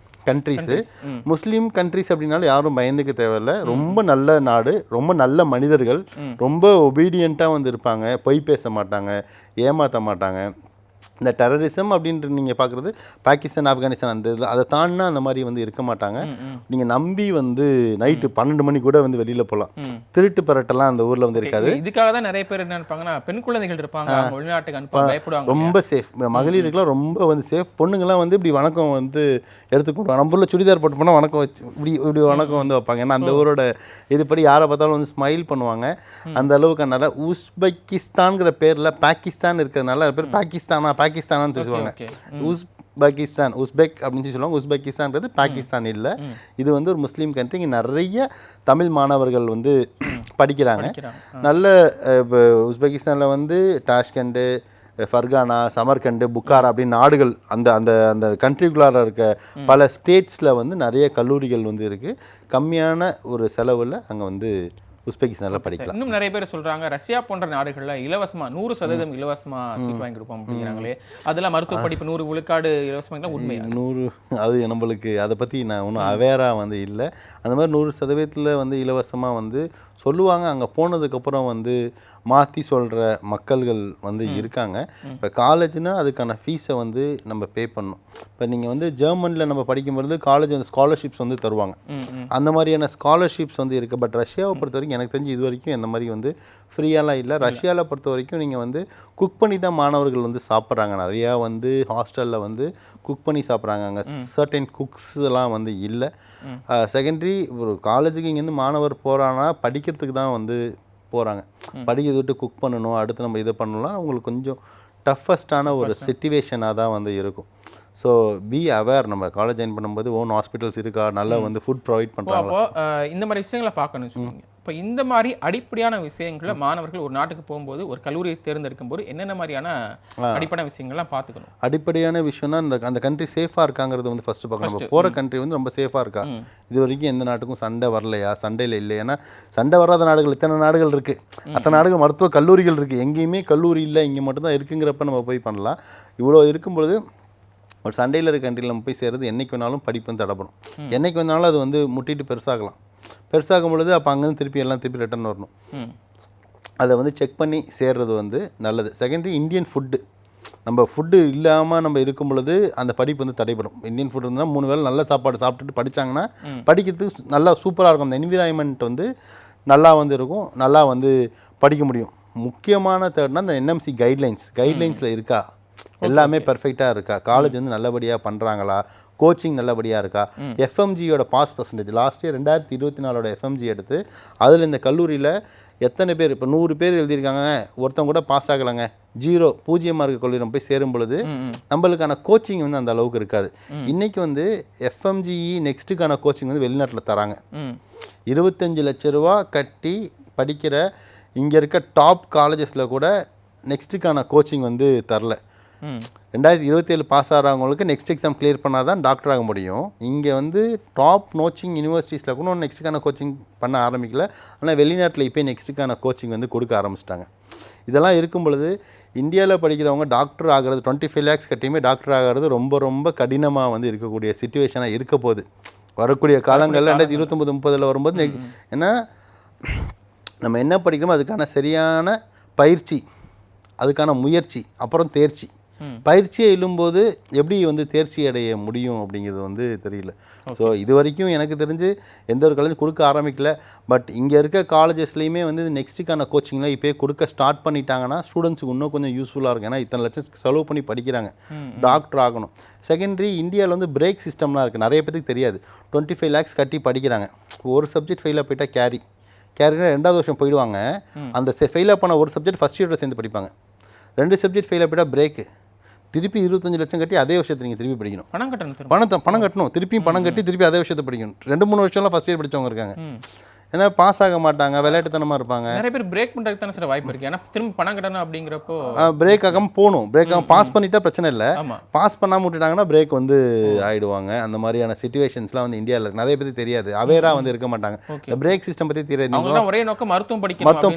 கண்ட்ரிஸு. முஸ்லீம் கண்ட்ரிஸ் அப்படின்னாலும் யாரும் பயந்துக்க தேவையில்லை. ரொம்ப நல்ல நாடு, ரொம்ப நல்ல மனிதர்கள், ரொம்ப ஒபீடியண்ட்டாக வந்து இருப்பாங்க, பொய் பேச மாட்டாங்க, ஏமாற்ற மாட்டாங்க. இந்த டெரரிசம் அப்படின்ட்டு நீங்கள் பார்க்குறது பாகிஸ்தான், ஆப்கானிஸ்தான் அந்த இதில் அதை தாண்டினா அந்த மாதிரி வந்து இருக்க மாட்டாங்க. நீங்கள் நம்பி வந்து நைட்டு 12 மணி கூட வந்து வெளியில் போகலாம். திருட்டு பரட்டெல்லாம் அந்த ஊரில் வந்து இருக்காது. இதுக்காக தான் நிறைய பேர் என்ன நினைப்பாங்கன்னா, பெண் குழந்தைகள் இருப்பாங்க, வெளிநாட்டுக்கு அனுப்ப பயப்படுவாங்க. ரொம்ப சேஃப். மகளிருக்கெல்லாம் ரொம்ப வந்து சேஃப். பொண்ணுங்கள்லாம் வந்து இப்படி வணக்கம் வந்து எடுத்துக்கொண்டு நம்ம ஊரில் சுடிதார் போட்டு போனால் வணக்கம் வச்சு இப்படி வணக்கம் வந்து வைப்பாங்க. ஏன்னா அந்த ஊரோட இதுபடி யாரை பார்த்தாலும் வந்து ஸ்மைல் பண்ணுவாங்க. அந்த அளவுக்கு அதனால் உஸ்பெகிஸ்தான்ங்கிற பேரில் பாகிஸ்தான் இருக்கிறதுனால பேர் பாகிஸ்தானான்னு சொல்லுவாங்க. உஸ்பெகிஸ்தான், உஸ்பெக் அப்படின்னு சொல்லுவாங்க. உஸ்பெகிஸ்தான்றது பாகிஸ்தான் இல்லை. இது வந்து ஒரு முஸ்லீம் கண்ட்ரி. இங்கே நிறைய தமிழ் மாணவர்கள் வந்து படிக்கிறாங்க. நல்ல இப்போ உஸ்பெகிஸ்தானில் வந்து டாஷ்கண்டு, ஃபர்கானா, சமர்கண்டு, புக்காரா அப்படின்னு நாடுகள் அந்த அந்த அந்த கண்ட்ரிக்குள்ளார இருக்க பல ஸ்டேட்ஸில் வந்து நிறைய கல்லூரிகள் வந்து இருக்குது. கம்மியான ஒரு செலவில் அங்கே வந்து உஸ்பெகிஸ்தானில் படிக்கலாம். இன்னும் நிறைய பேர் சொல்றாங்க ரஷ்யா போன்ற நாடுகள்ல இலவசமா 100% இலவசமா சீட் வாங்கி கொடுப்போம் அப்படிங்கிறாங்களே, அதெல்லாம் மருத்துவ படிப்பு 100 விழுக்காடு இலவசமா உண்மையா? 100 அது நம்மளுக்கு அதை பற்றி நான் ஒன்றும் அவேராக வந்து இல்லை. அந்த மாதிரி 100% வந்து இலவசமாக வந்து சொல்லுவாங்க. அங்கே போனதுக்கப்புறம் வந்து மாற்றி சொல்கிற மக்கள்கள் வந்து இருக்காங்க. இப்போ காலேஜ்னால் அதுக்கான ஃபீஸை வந்து நம்ம பே பண்ணணும். இப்போ நீங்கள் வந்து ஜெர்மனியில் நம்ம படிக்கும்போது காலேஜ் வந்து ஸ்காலர்ஷிப்ஸ் வந்து தருவாங்க. அந்த மாதிரியான ஸ்காலர்ஷிப்ஸ் வந்து இருக்குது. பட் ரஷ்யாவை பொறுத்த வரைக்கும் எனக்கு தெரிஞ்சு இது வரைக்கும் எந்த மாதிரி வந்து ஃப்ரீயாலாம் இல்லை. ரஷ்யாவில் பொறுத்த வரைக்கும் நீங்கள் வந்து குக் பண்ணி தான் மாணவர்கள் வந்து சாப்பிட்றாங்க. நிறையா வந்து ஹாஸ்டலில் வந்து குக் பண்ணி சாப்பிட்றாங்க. அங்கே சர்டைன் குக்ஸ்லாம் வந்து இல்லை. செகண்டரி ஒரு காலேஜுக்கு இங்கேருந்து மாணவர் போகிறான்னா படிக்கிறதுக்கு தான் வந்து போகிறாங்க. படிக்கிறத விட்டு குக் பண்ணணும், அடுத்து நம்ம இதை பண்ணலாம், உங்களுக்கு கொஞ்சம் டஃபஸ்டான ஒரு சிச்சுவேஷனாக தான் வந்து இருக்கும். So be aware. நம்ம காலேஜ் ஜாயின் பண்ணும்போது ஓன் ஹாஸ்பிட்டல்ஸ் இருக்கா, நல்லா வந்து ஃபுட் ப்ரொவைட் பண்ணுறாங்க. அப்போ இந்த மாதிரி விஷயங்களை பார்க்கணும்னு சொல்லுவீங்க. இப்போ இந்த மாதிரி அடிப்படையான விஷயங்களை மாணவர்கள் ஒரு நாட்டுக்கு போகும்போது ஒரு கல்லூரியை தேர்ந்தெடுக்கும் போது என்னென்ன மாதிரியான அடிப்படையான விஷயங்கள்லாம் பார்த்துக்கணும்? அடிப்படையான விஷயம்னா அந்த கண்ட்ரி சேஃபாக இருக்காங்கிறது வந்து ஃபஸ்ட்டு பார்க்கணும். நம்ம போகிற கண்ட்ரி வந்து ரொம்ப சேஃபாக இருக்கா, இது வரைக்கும் எந்த நாட்டுக்கும் சண்டை வரலையா, சண்டையில் இல்லை. ஏன்னா சண்டை வராத நாடுகள் இத்தனை நாடுகள் இருக்குது, அத்தனை நாடுகள் மருத்துவ கல்லூரிகள் இருக்குது. எங்கேயுமே கல்லூரி இல்லை, இங்கே மட்டும்தான் இருக்குங்கிறப்ப நம்ம போய் பண்ணலாம். இவ்வளோ இருக்கும்பொழுது ஒரு சண்டையில் இருக்க கண்ட்ரியில் நம்ம போய் சேர்றது என்றைக்கு வேணாலும் படிப்பு வந்து தடைப்படும். என்றைக்கு வேணாலும் அது வந்து முட்டிட்டு பெருசாகும் பொழுது அப்போ அங்கேருந்து திருப்பி ரிட்டர்ன் வரணும். அதை வந்து செக் பண்ணி சேர்றது வந்து நல்லது. Secondary Indian food. நம்ம ஃபுட்டு இல்லாமல் நம்ம இருக்கும் பொழுது அந்த படிப்பு வந்து தடைப்படும். இந்தியன் ஃபுட் இருந்தால் 3 வேளை நல்ல சாப்பாடு சாப்பிட்டுட்டு படித்தாங்கன்னா படிக்கிறதுக்கு நல்லா சூப்பராக இருக்கும். அந்த என்விரான்மெண்ட் வந்து நல்லா வந்து இருக்கும், நல்லா வந்து படிக்க முடியும். முக்கியமான தேர்ட்னா இந்த NMC கைட்லைன்ஸில் இருக்கா, எல்லாமே பெர்ஃபெக்டாக இருக்கா, காலேஜ் வந்து நல்லபடியாக பண்ணுறாங்களா, கோச்சிங் நல்லபடியாக இருக்கா, FMGயோட pass percentage last year 2024 FMG எடுத்து அதில் இந்த கல்லூரியில் எத்தனை பேர், இப்போ 100 பேர் எழுதியிருக்காங்க, ஒருத்தவங்க கூட பாஸ் ஆகலைங்க, 0 இருக்க கல்லூரி நம்ம போய் சேரும் பொழுது நம்மளுக்கான கோச்சிங் வந்து அந்த அளவுக்கு இருக்காது. இன்றைக்கி வந்து FMGE நெக்ஸ்ட்டுக்கான கோச்சிங் வந்து வெளிநாட்டில் தராங்க. 25 லட்ச ரூபா கட்டி படிக்கிற இங்கே இருக்க டாப் காலேஜஸில் கூட நெக்ஸ்ட்டுக்கான கோச்சிங் வந்து தரல. 2027 பாஸ் ஆகிறவங்களுக்கு நெக்ஸ்ட் எக்ஸாம் கிளியர் பண்ணால் தான் டாக்டர் ஆக முடியும். இங்கே வந்து டாப் நோச்சிங் யூனிவர்சிட்டிஸில் கூட நெக்ஸ்ட்டுக்கான கோச்சிங் பண்ண ஆரம்பிக்கல. ஆனால் வெளிநாட்டில் இப்போ நெக்ஸ்ட்டுக்கான கோச்சிங் வந்து கொடுக்க ஆரம்பிச்சிட்டாங்க. இதெல்லாம் இருக்கும் பொழுது இந்தியாவில் படிக்கிறவங்க டாக்டர் ஆகிறது 25 lakhs கட்டியுமே டாக்டர் ஆகிறது ரொம்ப ரொம்ப கடினமாக வந்து இருக்கக்கூடிய சிச்சுவேஷனாக இருக்க போகுது வரக்கூடிய காலங்களில். 2029-30 வரும்போது ஏன்னா நம்ம என்ன படிக்கிறோமோ அதுக்கான சரியான பயிற்சி, அதுக்கான முயற்சி, அப்புறம் தேர்ச்சி. பயிற்சியை இல்லும்போது எப்படி வந்து தேர்ச்சி அடைய முடியும் அப்படிங்கிறது வந்து தெரியல. ஸோ இது வரைக்கும் எனக்கு தெரிஞ்சு எந்த ஒரு காலேஜ் கொடுக்க ஆரம்பிக்கல. பட் இங்கே இருக்க காலேஜஸ்லேயுமே வந்து நெக்ஸ்ட்டுக்கான கோச்சிங்லாம் இப்போ கொடுக்க ஸ்டார்ட் பண்ணிட்டாங்கன்னா ஸ்டூடெண்ட்ஸுக்கு இன்னும் கொஞ்சம் யூஸ்ஃபுல்லாக இருக்கும். ஏன்னா இத்தனை லட்சம் செலவு பண்ணி படிக்கிறாங்க, டாக்டர் ஆகணும். செகண்டரி இந்தியாவில் வந்து பிரேக் சிஸ்டம்லாம் இருக்குது, நிறைய பேருக்கு தெரியாது. 25 lakhs கட்டி படிக்கிறாங்க. ஒரு சப்ஜெக்ட் ஃபெயிலாக போயிட்டால் கேரினா 2வது வருஷம் போயிடுவாங்க. அந்த ஃபெயிலாக பண்ண ஒரு சப்ஜெக்ட் ஃபஸ்ட் இயரோட சேர்ந்து படிப்பாங்க. 2 சப்ஜெக்ட் ஃபெயிலாக போயிட்டால் பிரேக்கு. திருப்பி 25 லட்சம் கட்டி அதே விஷயத்தை நீங்கள் திருப்பி படிக்கணும். பணம் கட்டணும், திருப்பியும் பணம் கட்டி திருப்பி அதே விஷயத்தை படிக்கணும். 2-3 வருஷம்லாம் ஃபஸ்ட் இயர் படித்தவங்க இருக்காங்க. ஏன்னா பாஸ் ஆக மாட்டாங்க, விளையாட்டுத்தனமாக இருப்பாங்க. நிறைய பேர் பிரேக் பண்ணுறதுக்கு தானே சார் வாய்ப்பு இருக்குது. ஏன்னா திரும்ப பணம் கட்டணும் அப்படிங்கிறப்போ பிரேக் ஆகாமல் போகணும். பிரேக் ஆகாமல் பாஸ் பண்ணிட்டா பிரச்சனை இல்லை, பாஸ் பண்ணாமல் விட்டுட்டாங்கன்னா பிரேக் வந்து ஆகிடுவாங்க. அந்த மாதிரியான சிச்சுவேஷன்ஸ்லாம் வந்து இந்தியாவில் நிறைய பேருக்கு தெரியாது, அவேராக வந்து இருக்க மாட்டாங்க. இந்த பிரேக் சிஸ்டம் பற்றி தெரியாது. ஒரே நோக்கம் மருத்துவம்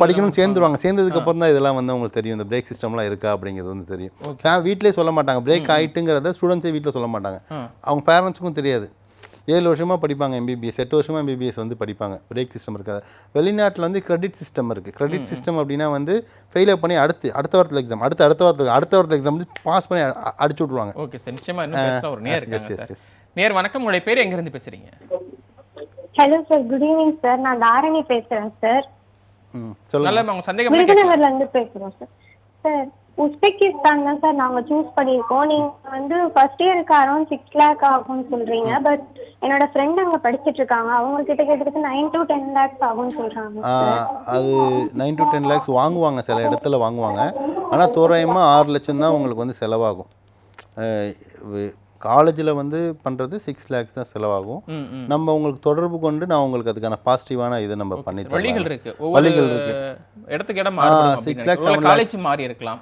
படிக்கணும்னு சேர்ந்துருவாங்க. சேர்ந்ததுக்கப்புறம் தான் இதெல்லாம் வந்து அவங்களுக்கு தெரியும், இந்த பிரேக் சிஸ்டம்லாம் இருக்கா அப்படிங்கிறது வந்து தெரியும். வீட்டிலே சொல்ல மாட்டாங்க, பிரேக் ஆகிட்டுங்கிறத ஸ்டூடெண்ட்ஸே வீட்டில் சொல்ல மாட்டாங்க, அவங்க பேரண்ட்ஸுக்கும் தெரியாது. 7 வருஷமாக படிப்பாங்க MBBS, 8 வருஷமாக MBBS வந்து படிப்பாங்க. பிரேக் சிஸ்டம் இருக்காது. வெளிநாட்டில் வந்து கிரெடிட் சிஸ்டம் இருக்குது. கிரெடிட் சிஸ்டம் அப்படின்னா வந்து ஃபெயிலியர் பண்ணி அடுத்த வாரத்தில் எக்ஸாம், அடுத்த வாரத்தில் எக்ஸாம் வந்து பாஸ் பண்ணி அடிச்சு விட்ருவாங்க. ஓகே சார், நிச்சயமாக இன்னும் பேசலாம். ஒரு நேர் வணக்கம், உங்களுடைய பேர் எங்கேருந்து பேசுகிறீங்க? Hello sir, good evening sir. நான் தாரணி பேசுகிறேன் சார். சொல்லுங்கள், உங்கள் சந்தேகம். விருதுநகர்லேருந்து பேசுகிறோம் சார். சார் உஸ்பெகிஸ்தான் தான் சார் நாங்கள் சூஸ் பண்ணியிருக்கோம். நீங்கள் வந்து ஃபர்ஸ்ட் இயருக்கு அரௌண்ட் 6 lakh ஆகும்னு சொல்கிறீங்க. பட் என்னோட ஃப்ரெண்ட் அங்கே படிச்சுட்டு இருக்காங்க, அவங்க கிட்டத்தட்ட 9 to 10 lakhs ஆகும்னு சொல்கிறாங்க. அது 9 to 10 lakhs வாங்குவாங்க, சில இடத்துல வாங்குவாங்க. ஆனால் தோராயமாக 6 லட்சம் தான் உங்களுக்கு வந்து செலவாகும். காலேஜில் வந்து பண்ணுறது 6 lakhs தான் செலவாகும். நம்ம உங்களுக்கு தொடர்பு கொண்டு நான் உங்களுக்கு அதுக்கான பாசிட்டிவான இதை நம்ம பண்ணி தரலாம். வழிகள் இருக்கு, வழிகள் இருக்கு. இடத்துக்கு இடம் மாறுபடும். 6 lakhs 7 காலேஜ் மாறி இருக்கலாம்.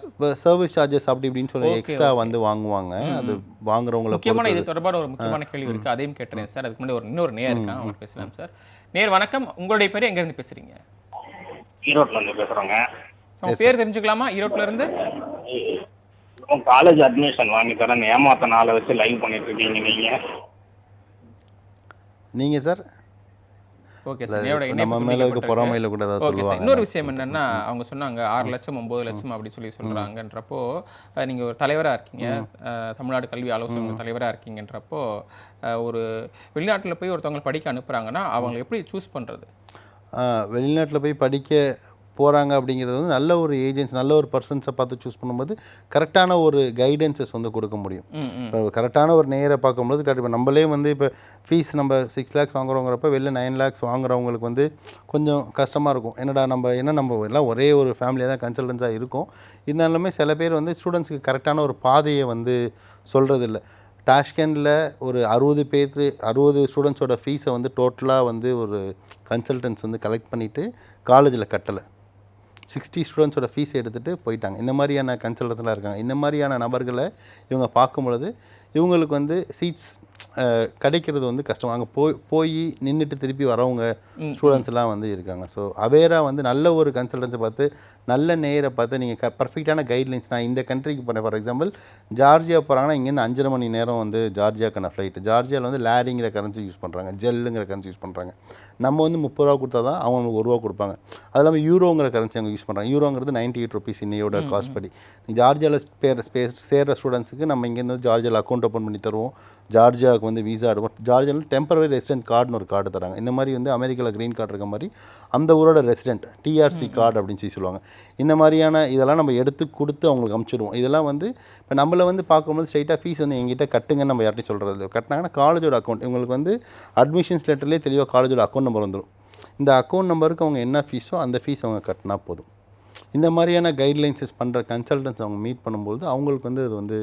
இப்போ சர்வீஸ் சார்ஜஸ் அப்படி இப்படின்னு சொல்லி எக்ஸ்ட்ரா வந்து வாங்குவாங்க. அது வாங்குறவங்களை முக்கியமான இது தொடர்பான ஒரு முக்கியமான கேள்வி இருக்கு, அதையும் கேட்டுறேன் சார். அதுக்கு முன்னாடி இன்னொரு நேர் இருக்கான், அவங்க பேசலாம் சார். நேர் வணக்கம், உங்களுடைய பேர் எங்க இருந்து பேசுறீங்க? ஈரோட்ல இருந்து பேசுறோங்க. உங்க பேர் தெரிஞ்சுக்கலாமா? ஈரோட்ல இருந்து. காலேஜ் அட்மிஷன் வாங்கி தரேன் ஏமாத்த நாளை வச்சு லைவ் பண்ணிட்டு இருக்கீங்க நீங்க சார். ஓகே சார், நம்ம மேல இருக்க பொறாமையில கூட ஏதாவது சொல்லுவாங்க. இன்னொரு விஷயம் என்னன்னா, அவங்க சொன்னாங்க 6 லட்சம் 9 லட்சம் அப்படி சொல்றாங்கன்றப்போ, நீங்க ஒரு தலைவரா இருக்கீங்க, தமிழ்நாடு கல்வி ஆலோசனை தலைவரா இருக்கீங்கன்றப்போ, ஒரு வெளிநாட்டுல போய் ஒருத்தவங்க படிக்க அனுப்புறாங்கன்னா அவங்க எப்படி சூஸ் பண்றது? வெளிநாட்டில் போய் படிக்க போகிறாங்க அப்படிங்கிறது வந்து நல்ல ஒரு ஏஜென்ட்ஸ், நல்ல ஒரு பர்சன்ஸை பார்த்து சூஸ் பண்ணும்போது கரெக்டான ஒரு கைடன்சஸ் வந்து கொடுக்க முடியும். இப்போ கரெக்டான ஒரு நேரை பார்க்கும்போது கண்டிப்பாக நம்மளே வந்து இப்போ ஃபீஸ் நம்ம 6 lakhs வாங்குறோங்கிறப்ப வெளில 9 lakhs வாங்குறவங்களுக்கு வந்து கொஞ்சம் கஷ்டமாக இருக்கும். என்னடா நம்ம எல்லாம் ஒரே ஒரு ஃபேமிலியாக தான் கன்சல்டன்ஸாக இருக்கும். இருந்தாலுமே சில பேர் வந்து ஸ்டூடெண்ட்ஸுக்கு கரெக்டான ஒரு பாதையை வந்து சொல்கிறதில்ல. டாஷ்கண்டில் ஒரு 60 ஸ்டூடெண்ட்ஸோட ஃபீஸை வந்து டோட்டலாக வந்து ஒரு கன்சல்டன்ஸ் வந்து கலெக்ட் பண்ணிவிட்டு காலேஜில் கட்டலை, 60 ஸ்டூடெண்ட்ஸோட ஃபீஸ் எடுத்துகிட்டு போயிட்டாங்க. இந்த மாதிரியான கன்சல்டன்ஸ்லாம் இருக்காங்க. இந்த மாதிரியான நபர்களை இவங்க பார்க்கும் பொழுது இவங்களுக்கு வந்து சீட்ஸ் கிடைக்கிறது வந்து கஷ்டம். அங்கே போய் நின்றுட்டு திருப்பி வரவங்க ஸ்டூடெண்ட்ஸ்லாம் வந்து இருக்காங்க. ஸோ அவேராக வந்து நல்ல ஒரு கன்சல்டன்ஸை பார்த்து நல்ல நேரை பார்த்து நீங்கள் பர்ஃபெக்டான கைட்லைன்ஸ். நான் இந்த கண்ட்ரிக்கு போனேன், ஃபார் எக்ஸாம்பிள் ஜார்ஜியா போகிறாங்கன்னா இங்கேருந்து 5.5 மணி நேரம் வந்து ஜார்ஜியாக்கான ஃப்ளைட்டு. ஜார்ஜியாவில் வந்து லேரிங்கிற கரன்சி யூஸ் பண்ணுறாங்க, ஜெல்லுங்கிற கரன்சி யூஸ் பண்ணுறாங்க. நம்ம வந்து 30 ரூபா கொடுத்தா தான் அவங்க 1 ரூபா கொடுப்பாங்க. அது இல்லாமல் யூரோங்கிற கரன்சி அவங்க யூஸ் பண்ணுறாங்க. யூரோங்கிறது 98 rupees இன்னையோட காஸ்ட் படி. ஜார்ஜியாவில் சேர்கிற ஸ்டூடெண்ட்ஸுக்கு நம்ம இங்கேருந்து ஜார்ஜியாவில் அக்கௌண்ட் ஓப்பன் பண்ணி தருவோம். ஜார்ஜியாவுக்கு வந்து வீசா எடுப்போம். ஜார்ஜியாவில் டெம்பரரி ரெசிடென்ட் கார்டுன்னு ஒரு கார்டு தராங்க. இந்த மாதிரி வந்து அமெரிக்காவில் க்ரீன் கார்டு இருக்க மாதிரி அந்த ஊரோட ரெசிடென்ட் டிஆர்சி கார்டு அப்படின்னு சொல்லி சொல்லுவாங்க. இந்த மாதிரியான இதெல்லாம் நம்ம எடுத்து கொடுத்து அவங்களுக்கு அமுச்சிடுவோம். இதெல்லாம் வந்து இப்போ நம்மளை வந்து பார்க்கும்போது ஸ்ட்ரைட்டாக ஃபீஸ் வந்து எங்கிட்ட கட்டுங்கன்னு நம்ம யார்ட்டையும் சொல்கிறது இல்லை. கட்டினாங்கன்னா காலேஜோட அக்கௌண்ட் இவங்களுக்கு வந்து அட்மிஷன்ஸ் லெட்டர்லேயே தெளிவாக காலேஜோட அக்கௌண்ட் நம்பர் வந்துடும். இந்த அக்கௌண்ட் நம்பருக்கு அவங்க என்ன ஃபீஸோ அந்த ஃபீஸ் அவங்க கட்டினா போதும். இந்த மாதிரியான கைட்லைன்ஸஸ் பண்ணுற கன்சல்டன்ஸ் அவங்க மீட் பண்ணும்போது அவங்களுக்கு வந்து அது வந்து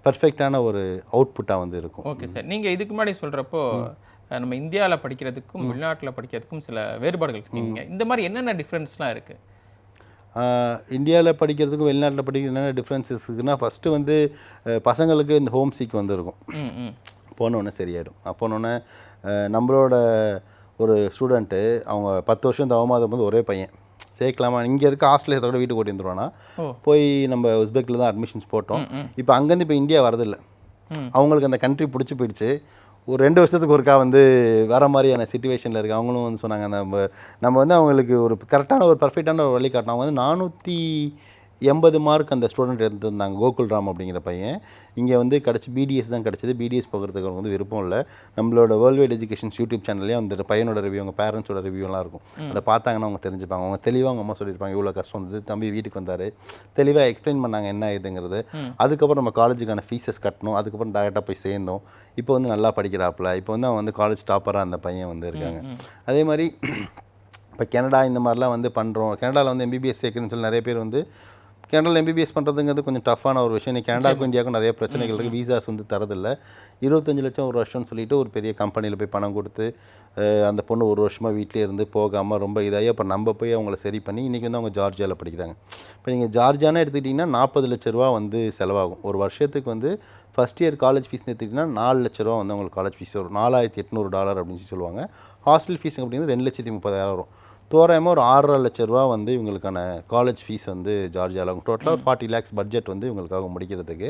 பர்ஃபெக்டான ஒரு அவுட்புட்டாக வந்து இருக்கும். ஓகே சார், நீங்கள் இதுக்கு முன்னாடி சொல்கிறப்போ நம்ம இந்தியாவில் படிக்கிறதுக்கும் வெளிநாட்டில் படிக்கிறதுக்கும் சில வேறுபாடுகள் இருக்கீங்க. இந்த மாதிரி என்னென்ன டிஃப்ரென்ஸ்லாம் இருக்குது? இந்தியாவில் படிக்கிறதுக்கும் வெளிநாட்டில் படிக்கிறது என்னென்ன டிஃப்ரென்சஸ் இருக்குதுன்னா, ஃபஸ்ட்டு வந்து பசங்களுக்கு இந்த ஹோம் சீக் வந்து இருக்கும். போனோடனே சரியாயிடும். போனோடனே நம்மளோட ஒரு ஸ்டூடெண்ட்டு அவங்க 10 வருஷம் தவமாதம் போது ஒரே பையன் சேர்க்கலாமா, இங்கே இருக்க ஹாஸ்டலேத்தோட வீட்டுக்கு ஓட்டி வந்துடுவானா, போய் நம்ம உஸ்பெக்கில் தான் அட்மிஷன்ஸ் போட்டோம். இப்போ அங்கேருந்து இப்போ இந்தியா வரதில்லை, அவங்களுக்கு அந்த கண்ட்ரி பிடிச்சி போயிடுச்சு. ஒரு 2 வருஷத்துக்கு ஒருக்கா வந்து வர மாதிரியான சிச்சுவேஷனில் இருக்குது. அவங்களும் வந்து சொன்னாங்க நம்ம வந்து அவங்களுக்கு ஒரு கரெக்டான ஒரு பர்ஃபெக்டான ஒரு வழி காட்டினோம். அவங்க வந்து 480 மார்க் அந்த ஸ்டூடெண்ட் எடுத்திருந்தாங்க, கோகுல் ராம் அப்படிங்கிற பையன். இங்கே வந்து கிடச்சி பிடிஎஸ் தான் கிடச்சிது. பிடிஎஸ் போகிறதுக்கு அவங்க வந்து விருப்பம் இல்லை. நம்மளோட வேர்ல்டு வைட் எஜுகேஷன்ஸ் யூடியூப் சேனல்லேயே அந்த பையனோட ரிவ்யூ, அவங்க பேரண்ட்ஸோட ரிவ்யூலாம் இருக்கும். அதை பார்த்தாங்கன்னா அவங்க தெரிஞ்சுப்பாங்க. அவங்க தெளிவாக அவங்க அம்மா சொல்லியிருப்பாங்க, இவ்வளோ கஷ்டம் வந்தது, தம்பி வீட்டுக்கு வந்தார், தெளிவாக எக்ஸ்பிளைன் பண்ணாங்க என்ன இதுங்கிறது. அதுக்கப்புறம் நம்ம காலேஜுக்கான ஃபீஸஸ் கட்டணும். அதுக்கப்புறம் டேரெக்டாக போய் சேர்ந்தோம். இப்போ வந்து நல்லா படிக்கிறாப்புல. இப்போ வந்து அவன் வந்து காலேஜ் டாப்பராக அந்த பையன் வந்து இருக்காங்க. அதே மாதிரி இப்போ கனடா இந்த மாதிரிலாம் வந்து பண்ணுறோம். கனடாவில் வந்து எம்பிபிஎஸ் சேர்க்குறேன்னு சொல்லி நிறைய பேர் வந்து கனடாவில் எம்பிபிஎஸ் பண்ணுறதுங்கிறது கொஞ்சம் டஃப்பான ஒரு விஷயம். இன்றைக்கி கனடாவுக்கும் இந்தியாவுக்கும் நிறைய பிரச்சனைகள் இருக்குது. வீசாஸ் வந்து தரதில்லை. 25 லட்சம் ஒரு வருஷம்னு சொல்லிட்டு ஒரு பெரிய கம்பெனியில் போய் பணம் கொடுத்து அந்த பொண்ணு 1 வருஷமாக வீட்டிலே இருந்து போகாமல் ரொம்ப இதாகி அப்போ நம்ம போய் அவங்கள சரி பண்ணி இன்றைக்கி வந்து அவங்க ஜார்ஜியாவில் படிக்கிறாங்க. இப்போ நீங்கள் ஜார்ஜியானா எடுத்துக்கிட்டிங்கன்னா 40 லட்ச ரூபா வந்து செலவாகும். ஒரு வருஷத்துக்கு வந்து ஃபஸ்ட் இயர் காலேஜ் ஃபீஸ்னு எடுத்துக்கிட்டிங்கன்னா 4 லட்ச ரூபா வந்து அவங்களுக்கு காலேஜ் ஃபீஸ் வரும். $4800 அப்படின்னு சொல்லுவாங்க. ஹாஸ்டல் ஃபீஸ் அப்படிங்கிறது 2,30,000 வரும். தோராயமாக ஒரு 6.5 லட்ச ரூபா வந்து இவங்களுக்கான காலேஜ் ஃபீஸ் வந்து ஜார்ஜியாவில் ஆகும். டோட்டலாக 40 lakhs பட்ஜெட் வந்து இவங்களுக்காக முடிக்கிறதுக்கு.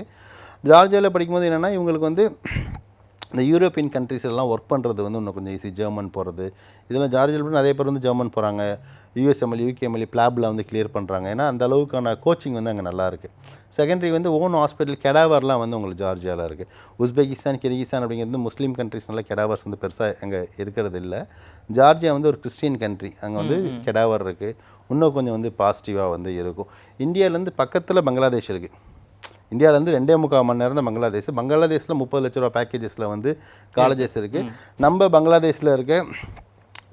ஜார்ஜியாவில் படிக்கும்போது என்னென்னா இவங்களுக்கு வந்து இந்த யூரோப்பியன் கண்ட்ரீஸ்லாம் ஒர்க் பண்ணுறது வந்து இன்னும் கொஞ்சம் ஈஸி. ஜெர்மன் போகிறது இதெல்லாம் ஜார்ஜியாவில் நிறைய பேர் வந்து ஜெர்மன் போகிறாங்க. யூஎஸ்எம்எல் யூகேஎம்எல் பிளாபில் வந்து கிளியர் பண்ணுறாங்க. ஏன்னா அந்த அளவுக்கான கோச்சிங் வந்து அங்கே நல்லா இருக்குது. செகண்டரி வந்து ஓன் ஹாஸ்பிட்டல் கெடாவர்லாம் வந்து உங்களுக்கு ஜார்ஜியாவில் இருக்குது. உஸ்பெகிஸ்தான் கிர்கிஸ்தான் அப்படிங்கிறது முஸ்லீம் கண்ட்ரிஸ்னால கெடாவர்ஸ் வந்து பெருசாக அங்கே இருக்கிறது இல்லை. ஜார்ஜியா வந்து ஒரு கிறிஸ்டியன் கண்ட்ரி, அங்கே வந்து கெடாவர் இருக்குது. இன்னும் கொஞ்சம் வந்து பாசிட்டிவாக வந்து இருக்கும். இந்தியாவிலேருந்து பக்கத்தில் பங்களாதேஷ் இருக்குது. இந்தியாவிலேருந்து 2.25 மணி நேரம் தான் பங்களாதேஷ். பங்களாதேஷில் 30 லட்ச ரூபா பேக்கேஜஸில் வந்து காலேஜஸ் இருக்குது. நம்ம பங்களாதேஷில் இருக்க